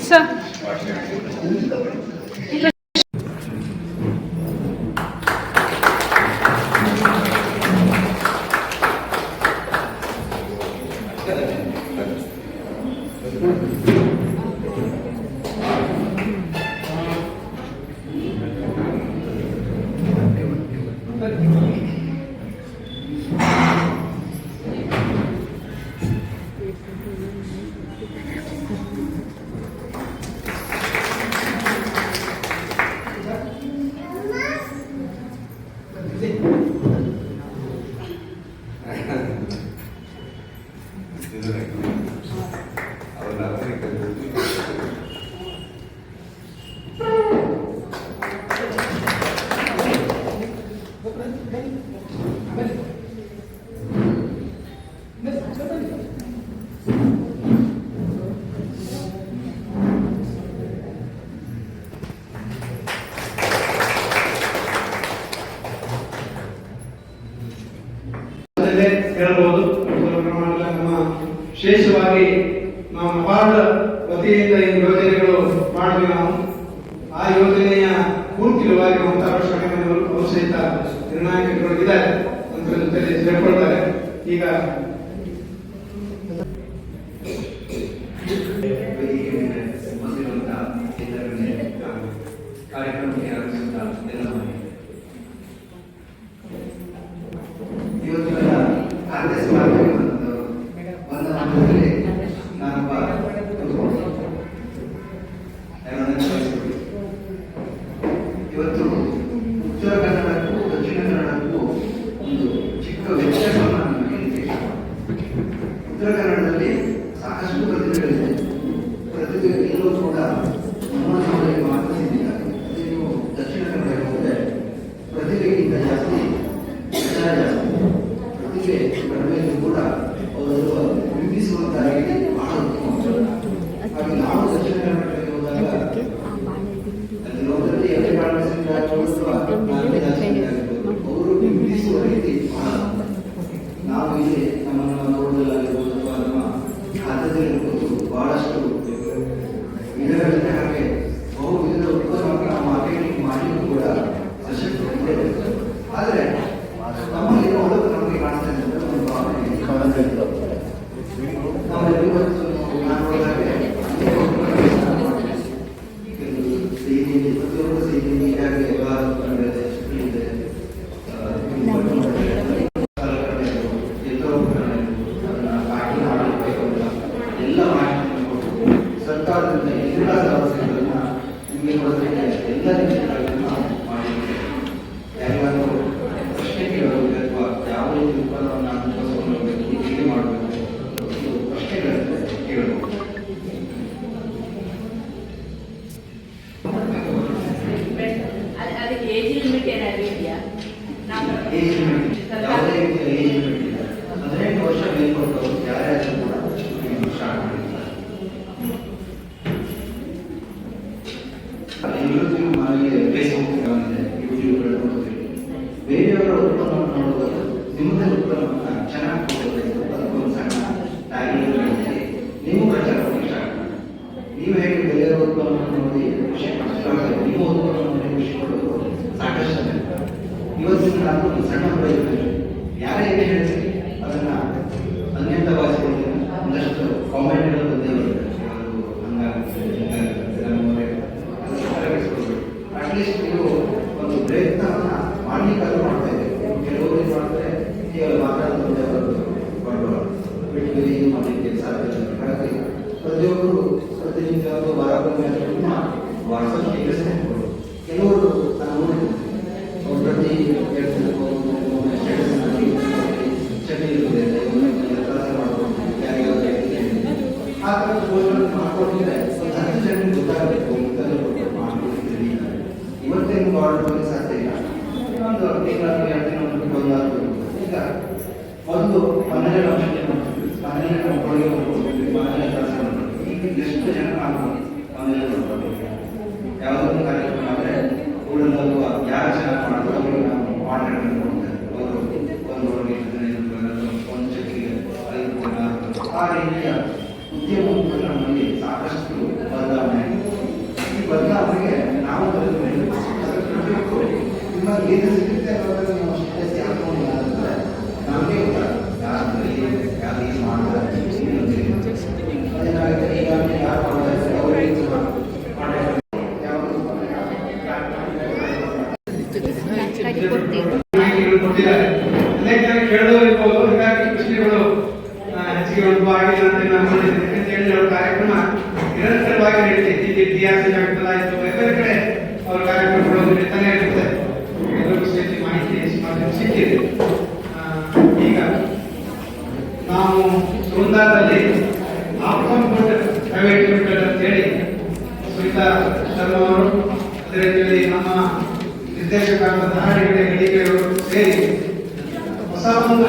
ಸರ್ ಹೇಳ್ಬೋದು. ನಮ್ಮ ವಿಶೇಷವಾಗಿ ನಾವು ನಬಾರ್ಡ್ ವತಿಯಿಂದ ಈ ಯೋಜನೆಗಳು ಮಾಡಿದ್ವಿ. ನಾವು ಆ ಯೋಜನೆಯ ಪೂರ್ತಿವಾಗಿರುವಂತಹ ಶ್ರಮವನ್ನು ಅವರು ಸಹಿತ ನಿರ್ಣಾಯಕಗಳಿದ್ದಾರೆ ಅಂತ ಜೊತೆಲಿ ಸೇರ್ಕೊಳ್ತಾರೆ. ಈಗ ಕಾರ್ಯಕ್ರಮಕ್ಕೆ ಇವತ್ತಿನ ಕಾಂಗ್ರೆಸ್ ಇವತ್ತು ಉತ್ತರ ಕನ್ನಡಕ್ಕೂ ದಕ್ಷಿಣ ಕನ್ನಡಕ್ಕೂ ಒಂದು ಚಿಕ್ಕ ವ್ಯತ್ಯಾಸವನ್ನು ನಾನು ಹೇಳಿದ್ದೆ. ಉತ್ತರ ಕನ್ನಡದಲ್ಲಿ ಸಾಕಷ್ಟು ಪ್ರತಿಭೆಗಳಿದೆ. ಪ್ರತಿಭೆಗಳು ಕೂಡ ನಮ್ಮಲ್ಲಿ ಮಾತ್ರ ಸಿದ್ಧಿದ್ದಾರೆ. ನೀವು ದಕ್ಷಿಣ ಕನ್ನಡಕ್ಕೆ ಹೋದರೆ ಪ್ರತಿಭೆಗಿಂತ ಜಾಸ್ತಿ ವಿಚಾರ ಜಾಸ್ತಿ. ಪ್ರತಿಭೆ ಕಡಿಮೆಯೂ ಕೂಡ ಅವರು ಬಿಂಬಿಸುವಂತಹ ರೀತಿ ಬಹಳ ಉತ್ತಮ. ಹಾಗೆ ನಾವು ದಕ್ಷಿಣ ಕನ್ನಡಕ್ಕೆ ಹೋದಾಗ ಅಲ್ಲಿ ಹೋದಲ್ಲಿ ಅವರು ಬಿಂಬಿಸುವ ರೀತಿ ಬಹಳ. ನಾವು ಇಲ್ಲಿ ನಮ್ಮನ್ನು ನೋಡೋದಾಗಿರ್ಬೋದು ಅಥವಾ ನಮ್ಮ ಖಾದ್ಯದಲ್ಲಿರ್ಬೋದು ಬಹಳಷ್ಟು ವಿಧಗಳಿಂದ ಹಾಗೆ ಬಹು ವಿಧದ ಉತ್ಪನ್ನವನ್ನು ನಾವು ಮಾರ್ಕೆಟಿಂಗ್ ಮಾಡಿಯೂ ಕೂಡ ಸಶಕ್ತ. ಆದರೆ ನಮ್ಮಲ್ಲಿ ಹೊರತು ನಮಗೆ ಕಾಣ್ತಾ ಇದ್ದರೆ ಒಂದು ಭಾವನೆ ನಮ್ಮಲ್ಲಿ ಇವತ್ತು ನಾನು ಹೋದಾಗೆ ಪ್ರತಿಯೊಂದು ಸಿಹಿ ಈಗಾಗಲೇ ಎಲ್ಲ ಮಾಹಿತಿಯನ್ನು ಕೊಟ್ಟು ಸರ್ಕಾರದಿಂದ ಎಲ್ಲ ವ್ಯವಸ್ಥೆಗಳನ್ನ ನಿಮಗೆ ಕೊಡೋದಕ್ಕೆ ಎಲ್ಲ ರೀತಿಗಳನ್ನು ಮಾಡಿದ್ದೇವೆ. ಯಾರಿಗಾದರೂ ಪ್ರಶ್ನೆ ಕೇಳಬೇಕು ಅಥವಾ ಯಾವ ರೀತಿ ಉತ್ಪನ್ನವನ್ನು ಬಳಸಿಕೊಳ್ಳಬೇಕು, ಹೇಗೆ ಮಾಡಬೇಕು, ಪ್ರಶ್ನೆಗಳನ್ನು ಕೇಳಬಹುದು. ಯಾವುದೇ ರೀತಿಯ ಏಜ್ ಲಿಮಿಟ್ ಇಲ್ಲ. 18 ವರ್ಷ ಮೇಲ್ಪಟ್ಟವರು ಯಾರ್ಯಾರು ಕೂಡ ಸ್ಟಾರ್ಟ್ ಮಾಡಿದ್ದಾರೆ. ಎಲ್ಲರಿಗೂ ಮನೆಗೆ ಫೇಸ್ಬುಕ್ ಇದೆ, ಯೂಟ್ಯೂಬ್ಗಳು ನೋಡ್ತೀವಿ. ಬೇರೆಯವರ ಉತ್ಪನ್ನವನ್ನು ನೋಡೋದು ನಿಮ್ಮದೇ ಉತ್ಪನ್ನವನ್ನು ಚೆನ್ನಾಗಿ ಕೊಡಬೇಕು. ಅದಕ್ಕೊಂದು ಸಣ್ಣ ಟ್ಯಾಗ್ಲೈನ್ ನೀವು ಪ್ರಚಾರ ಮಾಡಿ ಸ್ಟಾರ್ಟ್ ಮಾಡಿ. ನೀವು ಹೇಗೆ ಬೇರೆಯವರ ಉತ್ಪನ್ನವನ್ನು ನೋಡಿ ಖುಷಿ ಪಡ್ತೀವಿ, ನಿಮ್ಮ ಉತ್ಪನ್ನವನ್ನು ನೋಡಿ ಖುಷಿ ಪಡೋದು ಸಾಕಷ್ಟು ಜನ. ಇವತ್ತಿನ ನಾನು ಒಂದು ಸಣ್ಣ ಪ್ರಯತ್ನ ಯಾರೇ ಏನೇ ಹೇಳ್ತೀನಿ ಅದನ್ನ ಅನ್ಯಂತ ಭಾಷೆಯಲ್ಲಿ ಒಂದಷ್ಟು ಕಾಮೆಂಟ್ಗಳು ಬಂದೇ ಬರುತ್ತೆ. ಅದು ಹಂಗಾಗುತ್ತೆ ಅಟ್ಲೀಸ್ಟ್ ನೀವು ಒಂದು ಪ್ರಯತ್ನವನ್ನ ಮಾಡ್ಲಿಕ್ಕಾದ್ರೂ ಮಾಡ್ತಾ ಇದ್ದೀವಿ. ಕೆಲವರು ಏನು ಮಾಡ್ತಾರೆ, ಕೇವಲ ಮಾತಾಡೋದೇ ಬಂಡವಾಳ ಬಿಟ್ಟು ಏನು ಮಾಡಲಿಕ್ಕೆ ಸಾಧ್ಯ ಇಲ್ಲ. ಹಾಗಾಗಿ ಪ್ರತಿಯೊಬ್ಬರು ಪ್ರತಿನಿತ್ಯ ಒಂದು ವಾರಕ್ಕೊಮ್ಮೆ ವಾಟ್ಸಪ್ ಕೆಲಸನೇ ಕೊಡೋದು. ಕೆಲವರು ನಾನು ನೋಡಿದ್ದೀನಿ ಪ್ರತಿ ಚಟಿ ಇರುತ್ತದೆ ಕೆಲಸ ಮಾಡಬಹುದು. ಆ ಥರದ ಪೋಸ್ಟ್ಗಳನ್ನು ಮಾಡ್ಕೊಂಡಿದ್ರೆ ಒಂದು 10 ಜನರಿಗೆ ಗೊತ್ತಾಗಬೇಕು ಮಾಡ್ಕೊಡ್ತೀವಿ. ಇವತ್ತೇನು ಮಾಡಲಿಕ್ಕೆ ಸಾಧ್ಯ ಇಲ್ಲ. ಒಂದು ತಿಂಗಳು 2 ತಿಂಗಳು ಬಂದಾದ್ರು ಈಗ ಒಂದು ಮನೆಯ ಮನೆಯ ಮಕ್ಕಳಿಗೆ ಹೋಗ್ತೀವಿ, ಮನೆಯ ಕೆಲಸ ಮಾಡ್ತೀವಿ. ಈಗ ಎಷ್ಟು ಜನ ನಾವು ಮನೆಯಲ್ಲಿ ನೋಡ್ಕೊಳ್ಬೇಕು. ಯಾವುದೊಂದು ಕಾರ್ಯಕ್ರಮ ಆದರೆ ಊರಲ್ಲೂ ಯಾರು ಚೆನ್ನಾಗಿ ಮಾಡಿದ್ರು ಅವರಿಗೆ ನಾವು ಮಾತಾಡೋದು ಕೊಡ್ತೇವೆ. ಅವರು ಒಂದು ಚಕ್ಕಿಗೆ 5 ಜನ ಆ ರೀತಿಯ ಉದ್ಯಮ ನಮ್ಮಲ್ಲಿ ಸಾಕಷ್ಟು ಬದಲಾವಣೆ. ಈ ಬದಲಾವಣೆಗೆ ನಾವು ನಿಮಗೆ ಏನು ಸಿಗುತ್ತೆ ಅನ್ನೋದನ್ನು ನಾವು ಜಾಸ್ತಿ ಹಾಕೊಂಡು ಅಂದರೆ ನಮಗೆ ಯಾರು ಏನು ಮಾಡ್ತಾರೆ ಅದೇನಾಗುತ್ತೆ. ಈಗ ಯಾರು ಮಾಡ್ತಾರೆ ಅವರಿಗೆ ಮಾಡ್ತಾರೆ. ಕೇಳೋರಿರ್ಬೋದು. ಹೀಗಾಗಿ ಪ್ರಶ್ನೆಗಳು ಹೆಚ್ಚಿಗೆ ಉದ್ಭವ ಆಗಿಲ್ಲ ಅಂತ ನಾನು ನೋಡಿದ್ದೇನೆ. ಅಂತ ಹೇಳಿ ಅವರ ಕಾರ್ಯಕ್ರಮ ನಿರಂತರವಾಗಿ ನಡೀತೈತಿ. DRC ಜಾಗದಲ್ಲಾಯಿತು, ಬೇರೆ ಕಡೆ ಅವ್ರ ಕಾರ್ಯಕ್ರಮಗಳು ನಡೀತಾನೆ ಇರುತ್ತೆ. ಎಲ್ಲರಿಗೂ ಸೇರಿ ಮಾಹಿತಿ ಸಿಕ್ಕಿದೆ. ಈಗ ನಾವು ಸುಂದರದಲ್ಲಿ ಆಪ್ಕಾನ್ ಪ್ರೈವೇಟ್ ಲಿಮಿಟೆಡ್ ಅಂತ ಹೇಳಿ ಸುನೀತಾ ಶರ್ಮಾ ಅವರು, ಅದೇ ರೀತಿಯಲ್ಲಿ ನಮ್ಮ ನಿರ್ದೇಶಕರಾದ ಧಾರಣಿಗೆ ಸೇರಿ ಹೊಸ ಒಂದು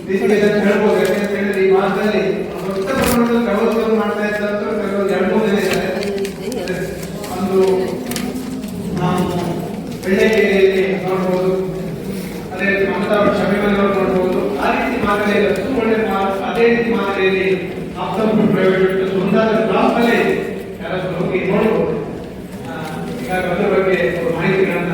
ರೀತಿಯಲ್ಲಿ ಹೇಳ್ಬೋದು. ಯಾಕಂತ ಹೇಳಿದ್ರೆ ಈ ಭಾಗದಲ್ಲಿ ದೊಡ್ಡ ಪ್ರಮಾಣದಲ್ಲಿ ಪ್ರವಾಸವನ್ನು ಮಾಡ್ತಾ ಇದ್ದಂತ ಕೆಲವು 2-3 ಜನ ಇದ್ದಾರೆ. ಒಂದು ನಾವು ಬೆಳ್ಳಗೆರೆಯಲ್ಲಿ ನೋಡ್ಬೋದು, ಅದೇ ರೀತಿ ಮಮತಾ ಶಬರಿಮಲೆ ನೋಡ್ಬೋದು. ಆ ರೀತಿ ಮಾದರಿಯಲ್ಲಿ ಒಳ್ಳೆ ಅದೇ ರೀತಿ ಮಾದರಿಯಲ್ಲಿ ಆಪ್ತಂಪುರ ಪ್ರೈವೇಟ್ ಒಂದಾದ ಬ್ಲಾಕ್ ಅಲ್ಲೇ ಯಾರಾದ್ರೂ ಹೋಗಿ ನೋಡ್ಬೋದು. ಹೀಗಾಗಿ ಅದರ ಬಗ್ಗೆ ಮಾಹಿತಿಗಳನ್ನ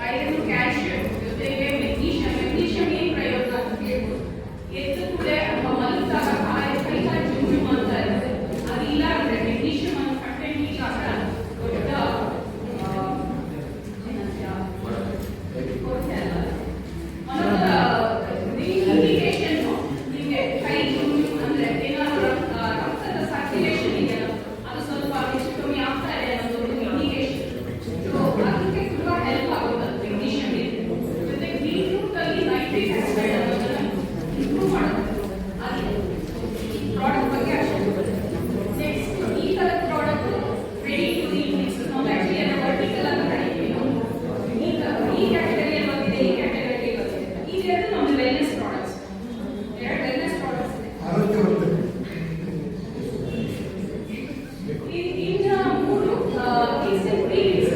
ಐರನ್ ಕ್ಯಾಲ್ಸಿಯಂ ಜೊತೆಗೆ ಮೆಗ್ನೀಷಿಯಂ ಏನು ಪ್ರಯೋಜನ ಅಂತ ಹೇಳ್ಬೋದು. ಎದ್ದು ಕೂಡ ಮಲಗಿದಾಗ ಕೈ ಕಾಲು ಜುಮ್ಮು ಅಂತ ಇರುತ್ತೆ. ಅದಿಲ್ಲ ಅಂದರೆ ಮೆಗ್ನೀಷಿಯಂ ಅನ್ನೋ ಕಂಟೆಂಟ್ ಇದ್ದಾಗ ದೊಡ್ಡ ಇಂಡಿಕೇಶನ್ ನಿಮಗೆ ಕೈ ಜುಮ್ಮು ಅಂದರೆ ಏನಾದರೂ ರಕ್ತದ ಸರ್ಕ್ಯುಲೇಷನ್ ಇದೆಯಲ್ಲ ಅದು ಸ್ವಲ್ಪ ಹೆಚ್ಚು ಕಮ್ಮಿ ಆಗ್ತಾ ಇದೆ ಅನ್ನೋದು ಇಂಡಿಕೇಶನ್. ಅದಕ್ಕೆ ತುಂಬ ಹೆಲ್ಪ್ ಆಗುತ್ತೆ ಮೆಗ್ನೀಷಿಯಂ ಜೊತೆ ಬೀಟ್ರೂಟ್ ಅಲ್ಲಿ ನೈಟ್ರಿಕ್ ಆಸಿಡ್ ಅನ್ನೋದನ್ನ ಇಂಪ್ರೂವ್ ಮಾಡುತ್ತೆ. ಅದು ಈ ಪ್ರಾಡಕ್ಟ್ ಬಗ್ಗೆ ಅಷ್ಟೇ. ನೆಕ್ಸ್ಟ್ ಈ ಥರದ product ready to eat mix ನಾವು ಆ್ಯಕ್ಚುಲಿ ಅದನ್ನು ವರ್ಟಿಕಲ್ ಅಂತ ಕರೀತೀವಿ. ನಾವು ಈ ಕ್ಯಾಟಗರಿಯಲ್ಲಿ ಬಂದಿದೆ, ಈ ಕ್ಯಾಟಗರಿಯಲ್ಲಿ ಬಂದಿದೆ. ಇದೆರಡು ನಮ್ಮದು ವೆಲ್ನೆಸ್ ಪ್ರಾಡಕ್ಟ್ಸ್. ಎರಡು ವೆಲ್ನೆಸ್ ಪ್ರಾಡಕ್ಟ್ಸ್ ಇದೆ. ಇನ್ನು ಮೂರು ನಮಗೆಲ್ಲ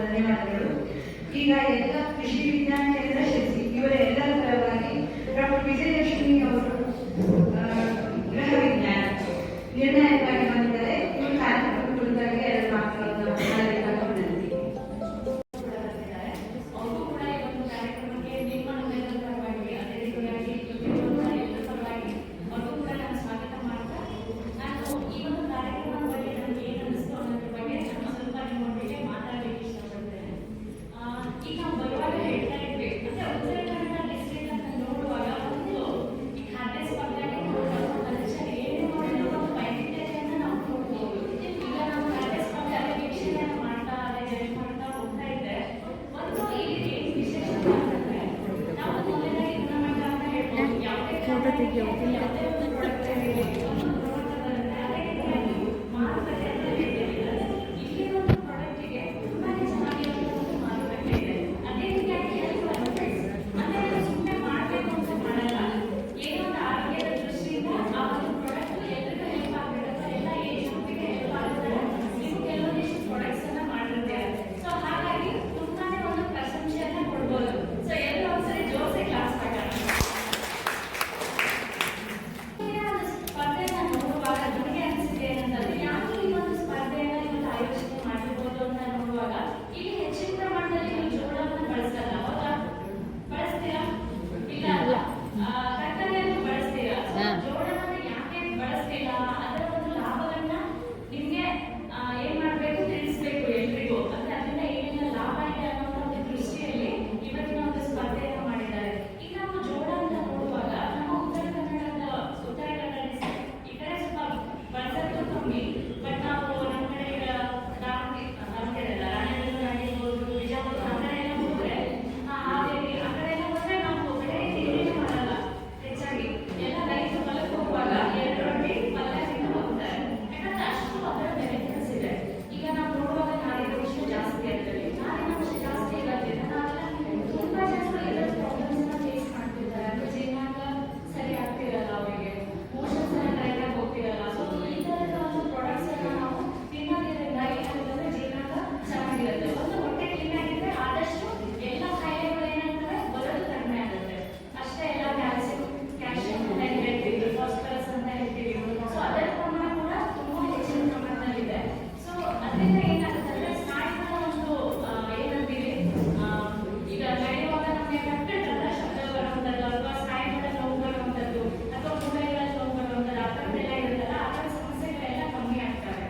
ಧನ್ಯವಾದಗಳು. ಈಗ ಎಲ್ಲ ಕೃಷಿ ವಿಜ್ಞಾನ ಕೇಂದ್ರ ಶಿರಸಿ ಇವರ ಎಲ್ಲರ ಪರವಾಗಿ ಡಾಕ್ಟರ್ ವಿಜಯಲಕ್ಷ್ಮಿ ಅವರು ಗೃಹ ವಿಜ್ಞಾನ ನಿರ್ಣಾಯಕವಾಗಿ ಬಂದಿದ್ದಾರೆ. ಇವರು ಕಾರ್ಯಕ್ರಮ ಕುರಿತಾಗಿ ಎರಡು ಮಾತುಗಳನ್ನು ಮಾತನಾಡಬೇಕಾದ ವಿನಂತಿ. ಅವರು ಕೂಡ ಈ ಒಂದು ಕಾರ್ಯಕ್ರಮಕ್ಕೆ ನಿಮ್ಮ ನಮ್ಮೆಲ್ಲರ ಪರವಾಗಿ ಅದೇ ರೀತಿಯಾಗಿ ಎಲ್ಲರ ಪರವಾಗಿ ಅವರು ಕೂಡ ನಾನು ಸ್ವಾಗತ ಮಾಡ್ತಾ ನಾನು ಈ ಒಂದು ಕಾರ್ಯಕ್ರಮದ ಬಗ್ಗೆ ನನಗೆ ಏನು ಅನಿಸ್ತು ಅನ್ನೋದ್ರ ಬಗ್ಗೆ ನಾನು ಸ್ವಲ್ಪ ನಿಮ್ಮೊಂದಿಗೆ ಮಾತಾಡಲಿಕ್ಕೆ ಇಷ್ಟಪಡ್ತೇನೆ. ಈಗ ನಾವು ಬರುವಾಗ ಹೇಳ್ತಾ ಇದ್ವಿ ಅಂದರೆ ಉತ್ತರ ಕನ್ನಡ ಡಿಸ್ಟ್ರಿಕ್ಟ್ ಅಂತ ನೋಡುವಾಗ ಒಂದು ಈ ಖಾದ್ಯ ಸ್ಪರ್ಧೆಗೆ ನೋಡುವಾಗ ಮನುಷ್ಯರು ಏನೇ ಮಾಡಿದ್ರು ಒಂದು ವೈವಿಧ್ಯತೆಯನ್ನು ನಾವು ನೋಡ್ಬೋದು. ಈಗ ನಾವು ಖಾದ್ಯ ಸ್ಪರ್ಧೆ ಅದೇ ವೀಕ್ಷಣೆಯನ್ನು ಮಾಡ್ತಾ ಅದೇ ಜಡ್ಜ್ ಮಾಡ್ತಾ ಹೋಗ್ತಾ ಇದ್ದೆ. ಒಂದು ಇಲ್ಲಿ ಏನು ವಿಶೇಷ ಅಂತಂದರೆ ನಾವು ಮೊದಲನೇದಾಗಿ ಗುಣಮಟ್ಟ ಅಂತ ಹೇಳ್ಬೋದು. ಯಾವುದೇ ಯಾವುದೇ ಒಂದು ಪ್ರಾಡಕ್ಟ್ ಒಂದು ಗುಣಮಟ್ಟ ಬರುತ್ತೆ. ಅದೇ ರೀತಿಯಾಗಿ ಮಾರುಕಟ್ಟೆ ಅಂತ ಹೇಳ್ತೀವಿ. ಇಲ್ಲಿ ಒಂದು ಪ್ರಾಡಕ್ಟಿಗೆ ತುಂಬಾ ಚೆನ್ನಾಗಿರುವಂಥ ಒಂದು ಮಾರುಕಟ್ಟೆ ಇದೆ. ಅದೇ ರೀತಿಯಾಗಿ ಹೆಲ್ತ್ ಬೆನಿಫಿಟ್ಸ್ ಅಂದರೆ ನಾವು ಸುಮ್ಮನೆ ಮಾಡಬೇಕು ಅಂತ ಮಾಡಲ್ಲ. ಏನೋ ಒಂದು ಆರೋಗ್ಯದ ದೃಷ್ಟಿಯಿಂದ ಆ ಒಂದು ಪ್ರಾಡಕ್ಟ್ ಎಲ್ಲರಿಗೂ ಹೆಲ್ಪ್ ಆಗಬೇಕು, ಎಲ್ಲ ಏಜ್ ಗ್ರೂಪಿಗೆ ಹೆಲ್ಪ್ ಆಗುತ್ತೆ. ನೀವು ಕೆಲವೊಂದಿಷ್ಟು ಪ್ರಾಡಕ್ಟ್ಸನ್ನು ಮಾಡಿರ್ತೀರ. ಸೊ ಹಾಗಾಗಿ ತುಂಬಾನೇ ಒಂದು ಪ್ರಶಂಸೆಯನ್ನು ಕೊಡ್ಬೋದು. ಸೊ ಎಲ್ಲರೂ ಒಂದ್ಸರಿ ಜೋರ್ಸಿ ಕ್ಲಾಸ್ ಮಾಡೋಣ. ಸ್ಪರ್ಧೆನ ನೋಡುವಾಗ ನನಗೆ ಅನಿಸಿದೆ ಏನಂತಂದ್ರೆ ಯಾಕೆ ಈ ಒಂದು ಸ್ಪರ್ಧೆಯನ್ನು ಇವತ್ತು ಆಯೋಜನೆ ಮಾಡಿರ್ಬೋದು ಅಂತ ನೋಡುವಾಗ ಇಲ್ಲಿ ಹೆಚ್ಚಿನ ಪ್ರಮಾಣದಲ್ಲಿ ನೀವು ಜೋಳವನ್ನು ಬಳಸಲ್ಲ, ಹೌದಾ? ಬಳಸ್ತೀರಾ? ಇಲ್ಲ ಅಲ್ಲ, ತರಕಾರಿಯನ್ನು ಬಳಸ್ತೀರಾ. ಜೋಳವನ್ನು ಯಾಕೆ ಬಳಸ್ತಿಲ್ಲ ಅದರ ಒಂದು ಲಾಭವನ್ನ ನಿಮಗೆ ಏನ್ ಮಾಡಬೇಕು ತಿಳಿಸ್ಬೇಕು ಎಲ್ರಿಗೂ. ಅಂದ್ರೆ ಅದರಿಂದ ಏನೆಲ್ಲ ಲಾಭ ಇದೆ ಅನ್ನೋ ಒಂದು ದೃಷ್ಟಿಯಲ್ಲಿ ಇವತ್ತಿನ ಒಂದು ಸ್ಪರ್ಧೆಯನ್ನು ಮಾಡಿದ್ದಾರೆ. ಈಗ ನಾವು ಜೋಳ ಅಂತ ನೋಡುವಾಗ ನಮ್ಮ ಉತ್ತರ ಕನ್ನಡ ಈ ಕಡೆ ಸ್ವಲ್ಪ ಬಳಸೋದು ಕಮ್ಮಿ. ಬಟ್ ನಾವು ನಮ್ಮ ಕಡೆ ಈಗ ದಾವಣಗೆರೆ ಅಲ್ಲ, ರಾಣೆಬೆನ್ನೂರು ಆಗಿರ್ಬೋದು, ಬಿಜಾಪುರ ಆ ಕಡೆ ಎಲ್ಲ ಹೋದ್ರೆ ಹಾವೇರಿ ಆ ಕಡೆ ಎಲ್ಲ ಹೋದ್ರೆ ನಾವು ಕಡೆ ಏನೇನು ಮಾಡಲ್ಲ. ಹೆಚ್ಚಾಗಿ ಎಲ್ಲ ರೈತರು ಹೊಲಕ್ಕೆ ಹೋಗುವಾಗ 2 ರೊಟ್ಟಿ ಪಲ್ಯ ತಿಂದು ಹೋಗ್ತಾರೆ. ಯಾಕಂದ್ರೆ ಅಷ್ಟು ಅದರ ಬೆನಿಫಿಟ್ಸ್ ಇದೆ. ಈಗ ನಾವು ನೋಡುವಾಗ ನಾರಿನ ಅಂಶ ಜಾಸ್ತಿ ಆಗ್ತದೆ. ನಾರಿನ ಅಂಶ ಜಾಸ್ತಿ ಇರೋದ್ರಿಂದ ನಾವೆಲ್ಲ ತುಂಬಾ ಜನ ಇದರ ಪ್ರಾಬ್ಲಮ್ಸ್ನ ಫೇಸ್ ಮಾಡ್ತಿರ್ತಾರೆ. ಅಂದ್ರೆ ಜೀವನಾಂಗ ಸರಿ ಆಗ್ತಿರಲ್ಲ, ಅವರಿಗೆ ಮೋಷನ್ಸ್ ಎಲ್ಲ ಕರೆಕ್ಟಾಗಿ ಹೋಗ್ತಿರಲ್ಲ. ಸೊ ಈ ಥರದ ಒಂದು ಪ್ರಾಡಕ್ಟ್ಸ್ ಅನ್ನ ನಾವು ತಿನ್ನೋದ್ರಿಂದ ಏನಾಗುತ್ತೆ, ಜೀವನಾಂಗ ಚೆನ್ನಾಗಿರುತ್ತೆ. ಒಂದು ಹೊಟ್ಟೆ ಕ್ಲೀನ್ ಆಗಿದ್ರೆ ಆದಷ್ಟು ಎಲ್ಲ ಕಾಯಿಲೆಗಳು ಏನಾಗ್ತವೆ ಬರೋದು ಕಡಿಮೆ ಆಗುತ್ತೆ. ಅಷ್ಟೇ ಎಲ್ಲ ಕ್ಯಾಲ್ಸಿಯಂ ಅಂತ ಹೇಳ್ತೀವಿ, ಫಾಸ್ಫರಸ್ ಅಂತ ಹೇಳ್ತೀವಿ. ಸೊ ಅದರ ಪ್ರಮಾಣ ಕೂಡ ತುಂಬಾ ಹೆಚ್ಚಿನ ಪ್ರಮಾಣದಲ್ಲಿದೆ. ಸೊ ಅದರಿಂದ ಏನಾಗುತ್ತೆ ಅಂದ್ರೆ ಸ್ನಾಯುಗಳ ಒಂದು ಏನಂತೀವಿ, ಈಗ ನಡೆಯುವಾಗ ನಮಗೆ ಕಟ್ಟಡಲ್ಲ ಶಬ್ದ ಬರುವಂಥದ್ದು ಅಥವಾ ಸ್ನಾಯುಗಳ ನೋವು ಬರುವಂಥದ್ದು ಅಥವಾ ಮೂಳೆಗಳ ನೋವು ಬರುವಂಥದ್ದು ಆ ಥರದ್ದೆಲ್ಲ ಇರುತ್ತಲ್ಲ, ಆ ಥರ ಸಮಸ್ಯೆಗಳೆಲ್ಲ ಕಮ್ಮಿ ಆಗ್ತವೆ.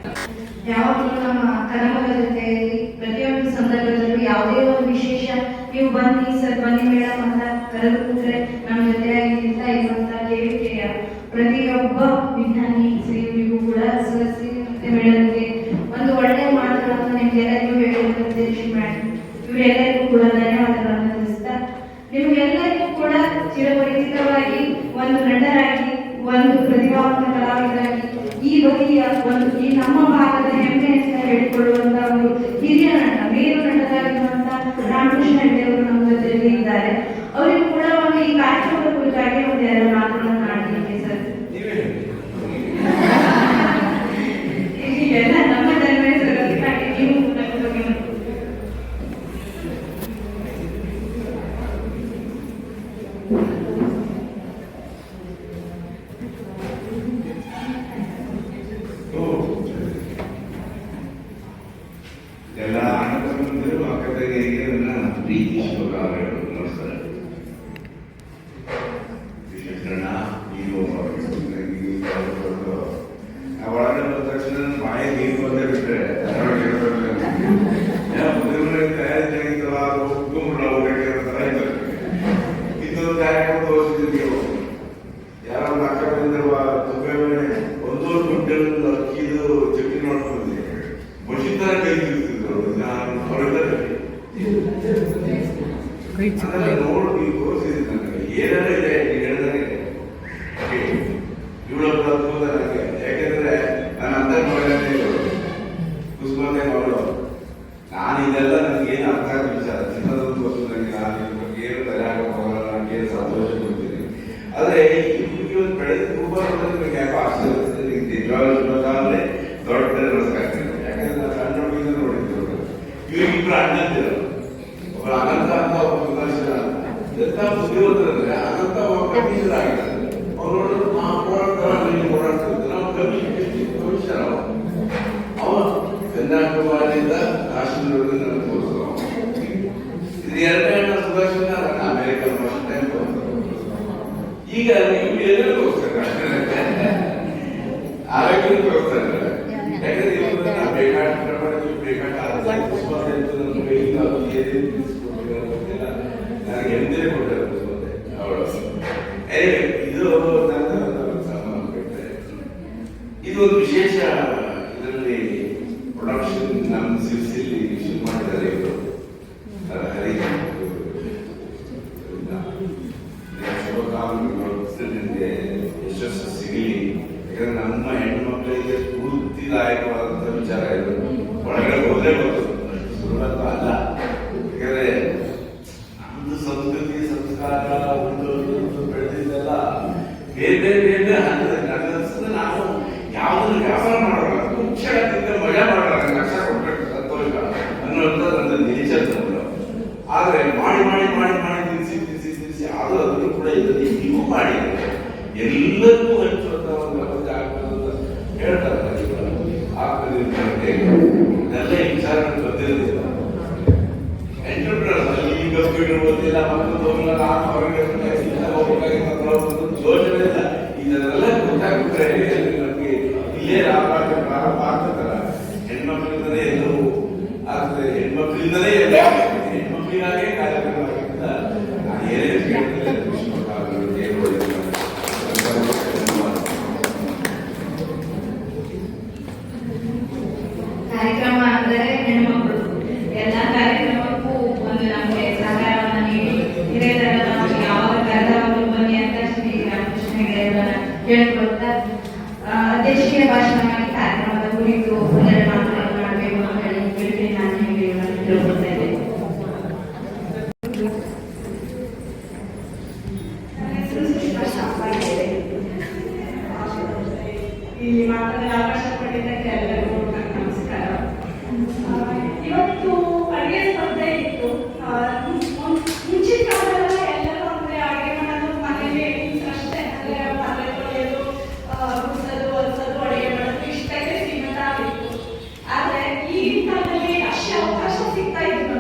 ಯಾವಾಗಲೂ ನಮ್ಮ ಕನ್ನಡದ ಜೊತೆಯಲ್ಲಿ ಪ್ರತಿಯೊಂದು ಸಂದರ್ಭದಲ್ಲೂ ಯಾವುದೇ ಒಂದು ವಿಶೇಷ ನೀವು ಬನ್ನಿ ಸರ್ ಬನ್ನಿ ಮೇಡಮ್ ಅಂತ ಕರೆದು ಕೂತ್ರೆ ನಮ್ಮ ಜೊತೆಯಾಗಿ ನಿಲ್ತಾ ಇರುವಂತ ಕೇಳಿಕೆಯ ಪ್ರತಿಯೊಬ್ಬ ವಿಜ್ಞಾನಿ ಶ್ರೀಗಳಿಗೂ ಕೂಡ ಸರಸಿ ಮತ್ತೆ ಮೇಡಮ್ಗೆ ಒಂದು ಒಳ್ಳೆಯ ಮಾತುಗಳನ್ನು ನಿಮ್ಗೆಲ್ಲರಿಗೂ ಹೇಳುವಂತ ಶ್ರೀ ಮೇಡಮ್ ಇವರೆಲ್ಲರಿಗೂ ಕೂಡ ಧನ್ಯವಾದಗಳನ್ನು ತಿಳಿಸ್ತಾ ನಿಮ್ಗೆಲ್ಲರಿಗೂ ಕೂಡ ಚಿರಪರಿಚಿತವಾಗಿ ಒಂದು ನಟರಾಗಿ ಒಂದು ಪ್ರತಿಭಾವಂತ ಕಲಾವಿದರಾಗಿ ಈ ಬಗೆಯ ಒಂದು ಈ ನಮ್ಮ ಭಾಗದ ಹೆಮ್ಮೆ ಅಂತ ಹೇಳಿಕೊಳ್ಳುವಂತ ಒಂದು ಹಿರಿಯ ನಟ ಮೇರು ನಟರಾಗಿರುವಂತ ರಾಮಕೃಷ್ಣ ಹೆಗಡೆ ಅವರು ನಮ್ಮ ಜೊತೆಯಲ್ಲಿ ಇದ್ದಾರೆ. ಅವರಿಗೂ ಕೂಡ ಒಂದು ಈ ಕಾರ್ಯಕ್ರಮದ ಕುರಿತಾಗಿ ಒಂದು 2 ಮಾತುಗಳನ್ನು ಆಡ್ತೀನಿ ಸರ್. ಈಗೆಲ್ಲ ನಮ್ಮ ಜನ್ಮ ಸರಸ್ವತಿ ನೀವು ಎಲ್ಲ ಅಣ್ಣ ತಮ್ಮಂದಿರು ಅಕ್ಕ ತಂಗಿಯರಿಗೆ ನನ್ನ ಪ್ರೀತಿ ಶುಭಕಾಮನೆಗಳು. ನಮಸ್ಕಾರ. ವಿಶ್ವೇಶ್ವರಣ್ಣ ನೀವು ಒಳಗಡೆ ಬಂದ ತಕ್ಷಣ ಬಾಯಿ ನೀರು ಬಂದೇ ಬಿಟ್ರೆ ಇನ್ನೊಂದು ಕಾರ್ಯಕ್ರಮ ತೋರಿಸಿದ್ವಿ ನೀವು ಯಾರೋ ಅಕ್ಕ ಬಂದಿರುವ ಒಂದೂರು ಗುಡ್ಡಲ್ಲಿ ಅಕ್ಕಿದು ಚಟ್ನಿ ನೋಡ್ಕೊಂಡ್ಬಂದಿ ಮಷಿನ್ ತರ ಕೈ ತಿರುಗ್ತಿದ್ರು. ನಾನು ಹೊರಗಡೆ ನೋಡು ನೀವು ತೋರಿಸಿದ್ರಿ ನನಗೆ ಏನಾರ ಇದೆ ನೀವು ಹೇಳಿದ್ರೆ ಇವಳು ಅದ್ಭುತ ನನಗೆ. ಯಾಕೆಂದ್ರೆ ನನ್ನ ಅಂತ ಕುಸುಮತೆ ಮಗಳು. ನಾನು ಇದೆಲ್ಲ ನನಗೆ ಏನು ಅರ್ಥ ಆಗ ವಿಚಾರ ಚಿನ್ನದೊಂದು ಗೊತ್ತು ನನಗೆ. ನಾನು ಇದ್ರ ಬಗ್ಗೆ ಏನು ತಲೆ ಹಾಕೋಲ್ಲ, ನನಗೆ ಏನು ಸಂತೋಷ ಕೊಡ್ತೀನಿ. ಆದರೆ ಇವ್ರಿಗೆ ಒಂದು ಬೆಳೆದ ತುಂಬಾ ನನಗೆ ಯಾಕೋ ಆಶ್ಚರ್ಯ ನಿಜವಾಗ್ಲೇ ದೊಡ್ಡ ನಮಸ್ಕಾರ. ಯಾಕಂದ್ರೆ ನಾನು ಸಣ್ಣ ಹುಡುಗಿಂದ ನೋಡಿದ್ದು ಇವ್ರಿಗಿಬ್ರು ಅಣ್ಣಂದಿರು. ಒಬ್ಬ ಅನಂತ ಅಂತ ಒಬ್ಬ ಸುದರ್ಶನ ಅಂತ. ಎಂತ ಬುದ್ಧಿವಂತರಂದ್ರೆ ಅನಂತ ಒಬ್ಬ ಕಮಿಷನರಾಗಿದ್ದಾರೆ. ಅವ್ರು ನೋಡಿದ್ರು ನಾವು ಓಡಾಡ್ತಾರ ಓಡಾಡ್ತಿರ್ತಾರೆ. ನಾವು ಕಮಿಷನರ್ ಅವ ಕನ್ಯಾಕುಮಾರಿಯಿಂದ ಕಾಶ್ಮೀರದಲ್ಲಿ ನನಗೆ ತೋರಿಸಿದ್ರು. ಇದು ಎರಡನೇ ಅಣ್ಣ ಸುದರ್ಶನ ಅಮೆರಿಕನ್ ಫಸ್ಟ್ ಟೈಮ್ ಈಗ ನೀವು ಎಲ್ಲರೂ ತೋರಿಸ್ತಾರೆ, ಆರೋಗ್ಯ ತೋರಿಸ್ತಾರೆ. ಯಾಕಂದ್ರೆ ಇವ್ರನ್ನ ಬೇಕಾದ ಪ್ರಮಾಣದಲ್ಲಿ ಬೇಕಾದ ನನಗೆ ಎಂದೇ ಕೊಟ್ಟಿರೋದು ಅವಳು. ಇದು ಇದು ಒಂದು ವಿಶೇಷ. ಇದರಲ್ಲಿ ಪ್ರೊಡಕ್ಷನ್ ನಮ್ಮ ಸಿರ್ಸಿಲಿ ಶುರು ಮಾಡಿದ್ದಾರೆ ಇವರು ಹರಿ ಶುಭಕಾಮನೆಗೆ ಯಶಸ್ಸು ಸಿಗಲಿ. ಯಾಕಂದ್ರೆ ನಮ್ಮ ಹೆಣ್ಮಕ್ಳಿಗೆ ಸ್ಫೂರ್ತಿದಾಯಕವಾದಂಥ ವಿಚಾರ ಇದು. ಒಳಗಡೆ ಹೋದ್ರೆ ಗೊತ್ತು, ಸುಲಭ ಅಲ್ಲ. ಯಾಕಂದ್ರೆ ನಮ್ದು ಸಂಸ್ಕೃತಿ ಸಂಸ್ಕಾರ ಒಂದು ಬೆಳೆದಿದ್ದೆಲ್ಲ ಬೇರೆ ಬೇರೆ ಬೇರೆ ಹಂತದಲ್ಲಿ ನನಗನ್ಸುತ್ತೆ. ನಾವು ಯಾವುದನ್ನು ವ್ಯಾಪಾರ ಮಾಡೋಣ, ಮುಖ್ಯದಿಂದ ಮಜಾ ಮಾಡೋಣ, ಲಕ್ಷ ಕೊಟ್ಟರೆ ಸಂತೋಷ ಅನ್ನುವಂಥದ್ದು ನನ್ನ ನೇಚರ್ ನಮ್ಮದು. ಆದರೆ ಮಾಡಿ ಮಾಡಿ ಮಾಡಿ ಮಾಡಿ ತಿನ್ಸಿ ತಿನ್ಸಿ ತಿನ್ಸಿ ಆದರೂ ಅದನ್ನು ಕೂಡ ಇದರಲ್ಲಿ ನೀವು ಮಾಡಿದರೆ ಎಲ್ಲರಿಗೂ ಹಂಚುವಂಥ ಒಂದು ವ್ಯವಸ್ಥೆ ಆಗ್ತದೆ ಅಂತ ಹೇಳ್ತಾರೆ. ಆಗ್ತದೆ ಎಲ್ಲ ಈ ವಿಚಾರಗಳು ಬಂದಿರೋದಿಲ್ಲ. ಎಂಟರ್ಪ್ರಿನರ್ಸ್ ಅಲ್ಲಿ ಕಂಪ್ಯೂಟರ್ ಓದಿಲ್ಲ, ಮತ್ತೊಂದು ಹೋಗಲ್ಲ, ನಾನು ಹೊರಗೆ ಯೋಚನೆ ಇಲ್ಲ. ಇದನ್ನೆಲ್ಲ ಗೊತ್ತಾಗ್ಬಿಟ್ರೆ ನಮಗೆ ಇಲ್ಲೇ ಲಾಭ ಪ್ರಾರಂಭ ಆಗ್ತದಲ್ಲ. ಹೆಣ್ಮಕ್ಳಿಂದಲೇ ಎಲ್ಲವೂ ಆಗ್ತದೆ, ಹೆಣ್ಮಕ್ಳಿಂದಲೇ ಎಲ್ಲ ಹೆಣ್ಮಕ್ಳಿಗಾಗೇ ಕಾರ್ಯಕ್ರಮ ಆಗಿದ್ದ ನಾನು ಏನೇ ಕಾರ್ಯಕ್ರಮ ಅಂದರೆ ಹೆಣ್ಮಕ್ಳು ಎಲ್ಲ ಕಾರ್ಯಕ್ರಮಕ್ಕೂ ಒಂದು ನಮಗೆ ಸಹಕಾರವನ್ನು ನೀಡಿ ಹಿರಿಯರೆಲ್ಲ ನಮಗೆ ಯಾವಾಗ ಕರೆದವರು ಬನ್ನಿ ಅಂತ ಶ್ರೀ ರಾಮಕೃಷ್ಣಗೆ ಹೇಳ್ಕೊಳ್ತಾ ಅಧ್ಯಕ್ಷೀಯ ಭಾಷಣ ಮಾಡಿ ಕಾರ್ಯಕ್ರಮದ ಕುರಿತು ಒಂದೆರಡು ಮಾತುಗಳನ್ನು ಮಾಡಬೇಕು ಅಂತ ಹೇಳಿ ನಾನು ಹೇಳಿ ತಿಳ್ಕೊಳ್ತಾ ಇದ್ದೇನೆ. ಇಲ್ಲಿ ಮಾತನಾಡಲು ಅವಕಾಶ ಪಡೆದಕ್ಕೆ ಎಲ್ಲರಿಗೂ ನಮಸ್ಕಾರ. ಇವತ್ತು ಅಡುಗೆ ಸ್ಪರ್ಧೆ ಇತ್ತು. ಮುಂಚಿನ ಕಾಲದಲ್ಲ ಎಲ್ಲರೂ ಅಂದ್ರೆ ಅಡುಗೆ ಮಾಡೋದು ಮನೇಲಿ ಅಷ್ಟೇ, ಅಂದ್ರೆ ಪಾತ್ರೆ ತೊಳೆಯೋದು, ಗುಡಿಸೋದು, ಒರೆಸೋದು, ಅಡುಗೆ ಮಾಡೋದು ಇಷ್ಟಕ್ಕೆ ಸೀಮಿತ ಆಗಿತ್ತು. ಆದ್ರೆ ಈಗಿನ ಕಾಲದಲ್ಲಿ ಅಷ್ಟೇ ಅವಕಾಶ ಸಿಗ್ತಾ ಇತ್ತು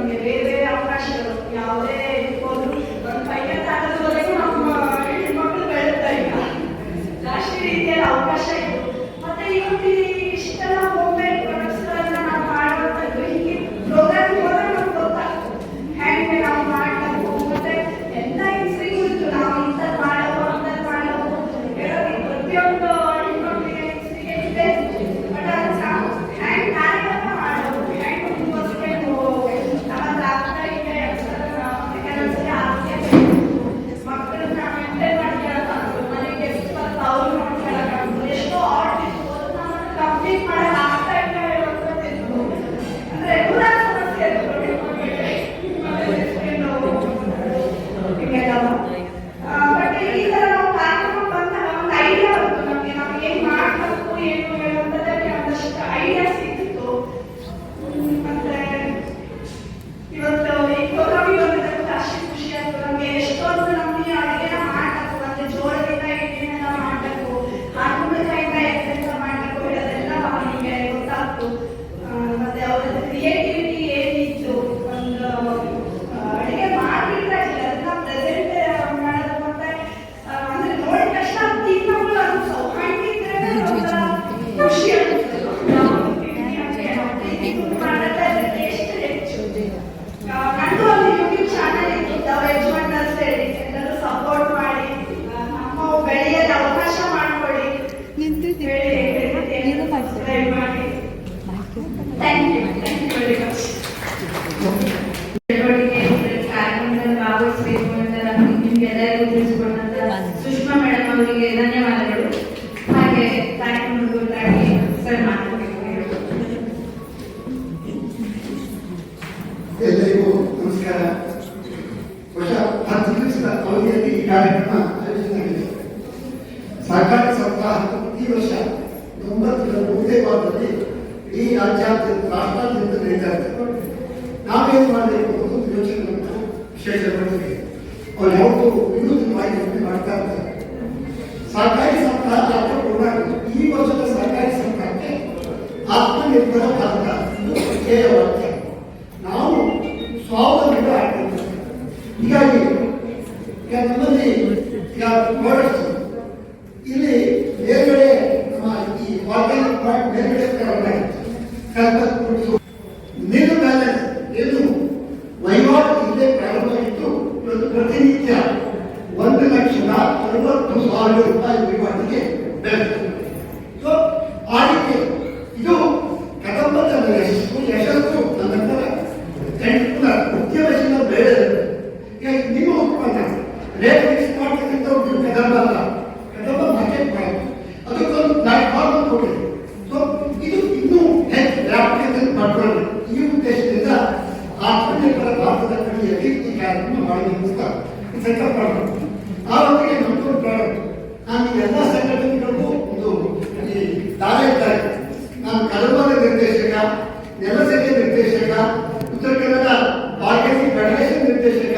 ಎಲ್ಲರಿಗೂ ನಮಸ್ಕಾರ. ಬಹುಶಃ 10 ದಿವಸದ ಅವಧಿಯಲ್ಲಿ ಈ ಕಾರ್ಯಕ್ರಮ ಆಯೋಜನೆಯಾಗಿದೆ. ಸಹಕಾರಿ ಸಪ್ತಾಹ ಈ ವರ್ಷ 9ನೇ ವಾರದಲ್ಲಿ ಈ ರಾಜ್ಯಾದ್ಯಂತ ರಾಷ್ಟ್ರಾದ್ಯಂತ ನಡೀತಾ ಇದೆ. ನಾವೇನು ಮಾಡಬೇಕು ಅನ್ನೋದು ಯೋಚನೆಗಳನ್ನು ವಿಶೇಷಪಡಿಸಿದೆ. ಅವ್ರು ಯಾವತ್ತೂ ವಿನೂತನವಾಗಿ ಮಾಡ್ತಾ ಇರ್ತಾರೆ. ಸಹಕಾರಿ ಸಪ್ತಾಹ ಈ ವರ್ಷದ ಸಹಕಾರಿ ಸಪ್ತಾಹಕ್ಕೆ ಆತ್ಮನಿರ್ಭರ ಭಾರತ ಧ್ಯೇಯ ವಾಕ್ಯ. ನಾವು ಸ್ವಾವಲಂಬಿ ಆಗಬೇಕು. ಹೀಗಾಗಿ ಈಗ ನಮ್ಮಲ್ಲಿ ಈಗ ಪ್ರಾಡಕ್ಟ್ಸ್ ಇಲ್ಲಿ ಬೇರೆಗಡೆ ನಮ್ಮ ಈ ಆರ್ಗ್ಯಾನಿಕ್ ಪ್ರಾಡಕ್ಟ್ ಬೇರೆಗಡೆ ನೀರು ಬ್ಯಾಲೆನ್ಸ್ ಏನು ವಹಿವಾಟು ಇಲ್ಲೇ ಪ್ರಾರಂಭವಾಗಿತ್ತು. ಇವತ್ತು ಪ್ರತಿನಿತ್ಯ 1,60,60,000 ರೂಪಾಯಿ ವಹಿವಾಟಿಗೆ ಬೆಳೆದಿದೆ. ಸೊ ಆ ರೀತಿ ಇದು ಕದಂಬದ ಯಶಸ್ಸು ನಂತರ ಉದ್ಯಮಶೀಲ ಬೇಡ. ಈಗ ನಿಮ್ಮ ಉತ್ಪನ್ನ ರೇಟ್ ಫಿಕ್ಸ್ ಮಾಡ್ತಕ್ಕಂಥ ಒಂದು ಕದಂಬ ಅಲ್ಲ, ಕದಂಬ ಮಾರ್ಕೆಟ್ ಮಾಡೋದು ಅದಕ್ಕೊಂದು ಪ್ಲಾಟ್ಫಾರ್ಮ್ ಕೊಟ್ಟಿದೆ. ಸೊ ಇದು ಇನ್ನೂ ಹೆಚ್ಚು ವ್ಯಾಪ್ತಿಯನ್ನು ಪಡ್ಕೊಳ್ಳಿ. ಈ ಉದ್ದೇಶದಿಂದ ಆತ್ಮನಿರ್ಭರ ಭಾರತದ ಕಡೆಯಲ್ಲಿ ಈ ಕಾರ್ಯಕ್ರಮ ಮಾಡಬೇಕು ಅಂತ ಸಂಕಲ್ಪ ಮಾಡಬೇಕು. ಆ ಹೊತ್ತಿಗೆ ನಮ್ಮದು ಪ್ರಾಡಕ್ಟ್ ನಾನು ಎಲ್ಲ ಸಂಘಟನೆಗಳಿಗೂ ಒಂದು ಈ ದಾರ ಇದ್ದಾರೆ. ನಾನು ಕದಂಬದ ನಿರ್ದೇಶಕ, ನೆಲಸಂಖ್ಯೆ ನಿರ್ದೇಶಕ, ಉತ್ತರ ಕನ್ನಡ ಮಾರ್ಕೆಟಿಂಗ್ ಫೆಡರೇಷನ್ ನಿರ್ದೇಶಕ,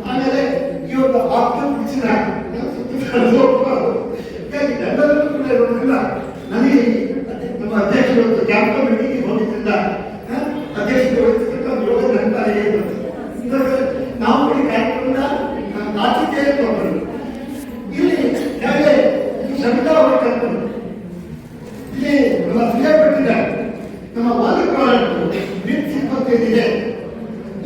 ಆಮೇಲೆ ಈ ಒಂದು ಆಪ್ಷನ್ ಬಿಚ್ಚಿನ ಎಲ್ಲರೂ ಕೂಡ ಇರೋದ್ರಿಂದ ನನಗೆ ನಮ್ಮ ಅಧ್ಯಕ್ಷರು ಕ್ಯಾಂಪ್ ಕಮಿಟಿಗೆ ಹೋಗಿದ್ರಿಂದ ಅಧ್ಯಕ್ಷರು ಯೋಗ ನಂತರ ನಾವು ಕೂಡ ಕಾರ್ಯಕ್ರಮದ ಆತಿಥ್ಯ ತಗೊಂಡು ಇಲ್ಲಿ ಹೇಗೆ ಸಂಹಿತಾ ಅವರ ಕಲ್ಪನೆ ಇಲ್ಲಿ ನಮ್ಮ ಪ್ರಿಯಪಟ್ಟಿದ್ದಾರೆ. ನಮ್ಮ ಒಂದು ಪ್ರಾಡಕ್ಟ್ ಬಿಟ್ 25 ಇದೆ.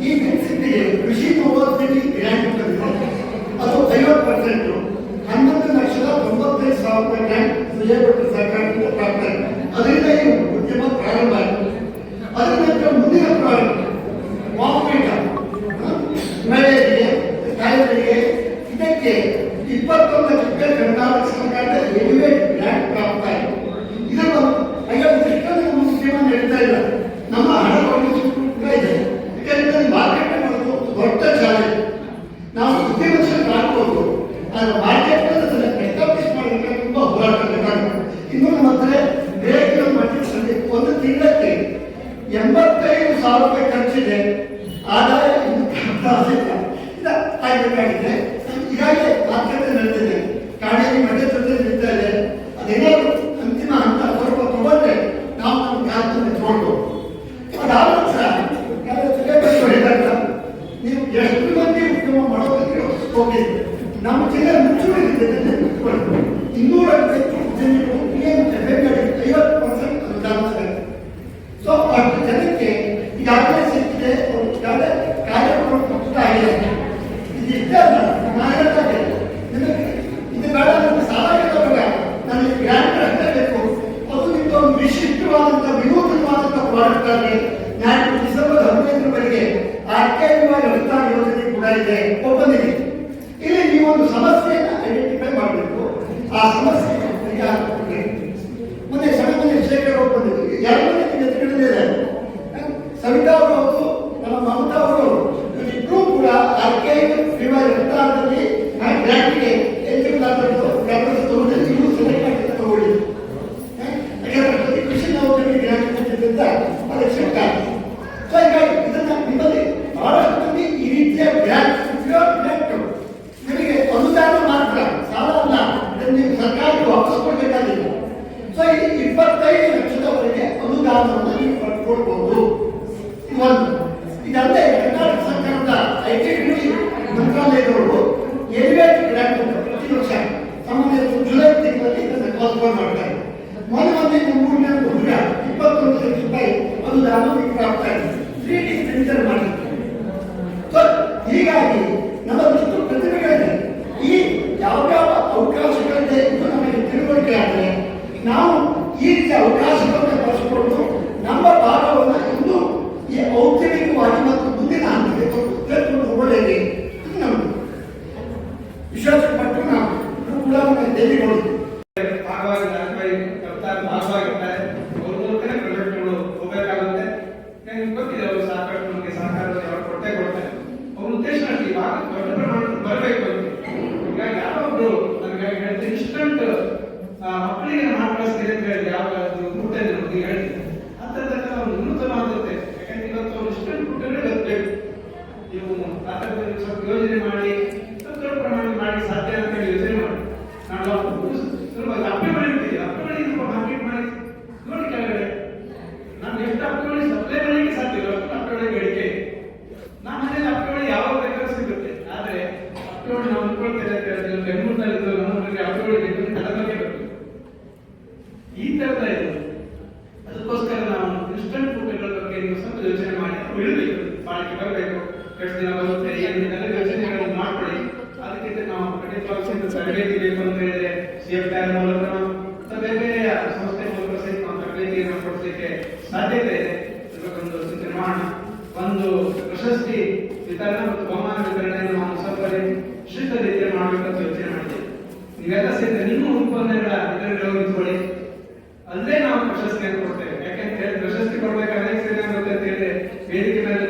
ಈ ಬಿಟ್ ಸಿಟ್ಟಿಗೆ ಕೃಷಿ 30 ಗ್ರ್ಯಾಂಟ್ ಬಂದಿದೆ. ಅದು 50%. 11,95,000 ಗ್ರ್ಯಾಂಟ್ ಪ್ರಿಯಪಟ್ಟ ಸರ್ಕಾರದಿಂದ ಪ್ರಾಪ್ತ. ಅದರಿಂದ ಈ ಉದ್ಯಮ ಪ್ರಾರಂಭ ಆಯಿತು. ಅದರ ನಂತರ ಮುಂದಿನ ಪ್ರಾಡಕ್ಟ್ ವಾಕ್ಪೀಠ ಮಹಿಳೆಯರಿಗೆ, ತಾಯಂದಿರಿಗೆ ಇದಕ್ಕೆ 21 ಲಕ್ಷ ಕರ್ನಾಟಕ ಸರ್ಕಾರದ ಎಲಿವೇಟ್ ಗ್ರ್ಯಾಂಟ್ ಪ್ರಾಪ್ತ ಆಯಿತು. ಇದನ್ನು ನಮ್ಮ ಉದ್ಯಮ ನಡೀತಾ ಇಲ್ಲ. ನಮ್ಮ ಹಣವನ್ನು ಇದೆ. ಯಾಕಂದ್ರೆ ಮಾರ್ಕೆಟ್ ಮಾಡೋದು ದೊಡ್ಡ ಚಾಲೆಂಜ್. ನಾವು ಉದ್ಯಮಶೀಲ ಆಗ್ಬೋದು, ಆದರೆ ಮಾರ್ಕೆಟ್ ಎಸ್ಟಾಬ್ಲಿಷ್ ಮಾಡೋದಕ್ಕೆ ತುಂಬಾ ಹೋರಾಟ ಬೇಕಾಗುತ್ತೆ. ಇನ್ನು ನಮ್ಮ ಹತ್ರ ಬೇರೆ ಮಟ್ಟದಲ್ಲಿ ಒಂದು ತಿಂಗಳಿಗೆ 85,000 ರೂಪಾಯಿ ಖರ್ಚಿದೆ. ಆದಾಯ ಇನ್ನು ಆಗಬೇಕಾಗಿದೆ. ಈಗಾಗಲೇ ಮಾತುಕತೆ ನಡೆದಿದೆ. ಕಾಡೇರಿ ಮಧ್ಯದಲ್ಲಿ ನಡೀತಾ ಇದೆ. ಅದೇನಾದ್ರು ಅಂತಿಮ ಹಂತ ಸ್ವಲ್ಪ ತಗೊಂಡ್ರೆ ನಾವು ನಮ್ಮ ಕಾರ್ಯಕ್ರಮ ತಗೊಳ್ಬೋದು. ಅದಾದ ನಂತರ ನೀವು ಎಷ್ಟು ಮಂದಿ ಉದ್ಯಮ ಮಾಡೋದಕ್ಕೆ ಹೋಗಿದೆ. ನಮ್ಮ ಜಿಲ್ಲೆ ಮುಚ್ಚುಳಿದೆ 200 ಜನರು 50% ಅನುದಾನ ಸಿಗುತ್ತೆ. ಸೊ ಅಷ್ಟು ಜನಕ್ಕೆ ಈಗಾಗಲೇ ಸಿಕ್ಕಿದೆ. ಈಗಾಗಲೇ ಕಾರ್ಯಕ್ರಮ ಆಗಿದೆ. ಇದಿಷ್ಟೇ ಅಲ್ಲ, ನಾನು ಹೇಳ್ತಾರೆ ನಿಮಗೆ ಇದು ಬೇಡ, ನನಗೆ ಸಾಲ ಬೇಡ, ನನಗೆ ಗ್ರ್ಯಾಂಟ್ ಅಷ್ಟೇ ಬೇಕು. ಅದು ನಿಮ್ದು ಒಂದು ವಿಶಿಷ್ಟವಾದಂಥ ವಿನೂತನವಾದಂಥ ಪ್ರಾಡಕ್ಟ್ ಆಗಿ ಡಿಸೆಂಬರ್ 15ರವರೆಗೆ RKVY ಅನುದಾನ ಯೋಜನೆ ಕೂಡ ಇದೆ. ಒಪ್ಪಂದಿದೆ. ಇಲ್ಲಿ ನೀವು ಒಂದು ಸಮಸ್ಯೆಯನ್ನು ಐಡೆಂಟಿಫೈ ಮಾಡಬೇಕು. ಆ ಸಮಸ್ಯೆ ಮೊನ್ನೆ ಸಣ್ಣ ಶೇಖರ್ ಅವರು ಬಂದಿದ್ರು. ಎರಡು ಎದುರುಗಡೆ ಸವಿತಾ ಅವರು, ನಮ್ಮ ಮಮತಾ ಅವರು, ಇಬ್ಬರೂ ಕೂಡ RKVY ಅನುದಾನದಲ್ಲಿ ಗ್ರಾಂಟ್ಗೆ ತಗೊಳ್ಳಿ. ಯಾಕಂದ್ರೆ ಪ್ರತಿ ಕೃಷಿ ನೌಕರಿಗೆ ಗ್ರಾಂಟ್ ಕೊಟ್ಟಿದ್ದರಿಂದ ಅದಕ್ಕೆ ಸಿಗ್ತಾರೆ. ಸೊ ಹೀಗಾಗಿ ಇದನ್ನ ನಿಮ್ಮಲ್ಲಿ ಬಹಳಷ್ಟು ಮಂದಿ ಈ ರೀತಿಯ ಗ್ರಾಂಟ್ ನಿಮಗೆ ಅನುದಾನ ಮಾತ್ರ, ಸಾಲ ಅಲ್ಲ. ನೀವು ಸರ್ಕಾರಕ್ಕೆ ವಾಪಸ್ ಕೊಡಬೇಕಾಗಿಲ್ಲ. ಸೊ ಇದು 25 ಲಕ್ಷದವರೆಗೆ ಅನುದಾನವನ್ನು ನೀವು ಪಡ್ಕೊಳ್ಬಹುದು. ಒಂದು ಇದಲ್ಲದೆ ಕರ್ನಾಟಕ ಸರ್ಕಾರದ ITBT ಮಂತ್ರಾಲಯದವರು ಎಲಿವೇಟ್ ಗ್ರಾಂಟ್ ಪ್ರತಿ ವರ್ಷ ಸಾಮಾನ್ಯ ಜುಲೈ ತಿಂಗಳಲ್ಲಿ ಇದನ್ನು ಕಾಲ್ಫಾರ್ ಮಾಡ್ತಾರೆ. ಮೊನ್ನೆ 3ನೇ ಹುಡುಗ 21 ಲಕ್ಷ ರೂಪಾಯಿ ಅನುದಾನ ಪ್ರಾಪ್ತ ಆಗಿದೆ. 3D ಪ್ರಿಂಟರ್ ಮಾಡಿದ್ದಾರೆ. ಸೊ ಹೀಗಾಗಿ ನಮ್ಮಷ್ಟು ಪ್ರತಿಭೆಗಳಿದೆ. ಈ ಯಾವ್ಯಾವ ಅವಕಾಶಗಳಿದೆ ಇದು ನಮಗೆ ತಿಳುವಳಿಕೆ ಆದರೆ ನಾವು ಈ ರೀತಿಯ ಅವಕಾಶಗಳನ್ನು ಬಳಸಿಕೊಂಡು ನಮ್ಮ ಭಾಗವನ್ನು ಇನ್ನೂ ಈ ಔದ್ಯೋಗಿಕ ಮಾಡಲಿಕ್ಕೆ ಬರಬೇಕು. ಎಷ್ಟು ದಿನ ಬರುತ್ತೆ ಏನಿದೆ ಯೋಚನೆಗಳನ್ನು ಮಾಡ್ಕೊಳ್ಳಿ. ಅದಕ್ಕಿಂತ ನಾವು ಖಂಡಿತವಾಗಿ ತರಬೇತಿ ಬೇಕು ಅಂತ ಹೇಳಿದ್ರೆ CFTR ಮೂಲಕ ಬೇರೆ ಬೇರೆ ಸಂಸ್ಥೆ ಮೂಲಕ ಸಹಿತ ನಾವು ತರಬೇತಿಯನ್ನು ಕೊಡಿಸಲಿಕ್ಕೆ ಸಾಧ್ಯತೆ ಇದೆ. ಒಂದು ಚಿಂತನೆ ಮಾಡೋಣ. ಒಂದು ಪ್ರಶಸ್ತಿ ವಿತರಣೆ ಮತ್ತು ಬಹುಮಾನ ವಿತರಣೆಯನ್ನು ನಾವು ಸ್ವಲ್ಪ ಶ್ರೀತ ರೀತಿಯಲ್ಲಿ ಮಾಡಬೇಕಂತ ಯೋಚನೆ ಮಾಡಿದ್ದೇವೆ. ನೀವೆಲ್ಲ ಸೇರಿದ್ರೆ ನಿಮ್ಮ ಉತ್ಪನ್ನಗಳ ವಿತರಣೆಗಳು ನಿಂತ್ಕೊಳ್ಳಿ, ಅಲ್ಲೇ ನಾವು ಪ್ರಶಸ್ತಿಯನ್ನು ಕೊಡ್ತೇವೆ. ಯಾಕೆಂತ ಹೇಳಿ ಪ್ರಶಸ್ತಿ ಕೊಡ್ಬೇಕಾದ್ರೆ ಏನಾಗುತ್ತೆ ಅಂತ ಹೇಳಿದ್ರೆ ವೇದಿಕೆ ಮೇಲೆ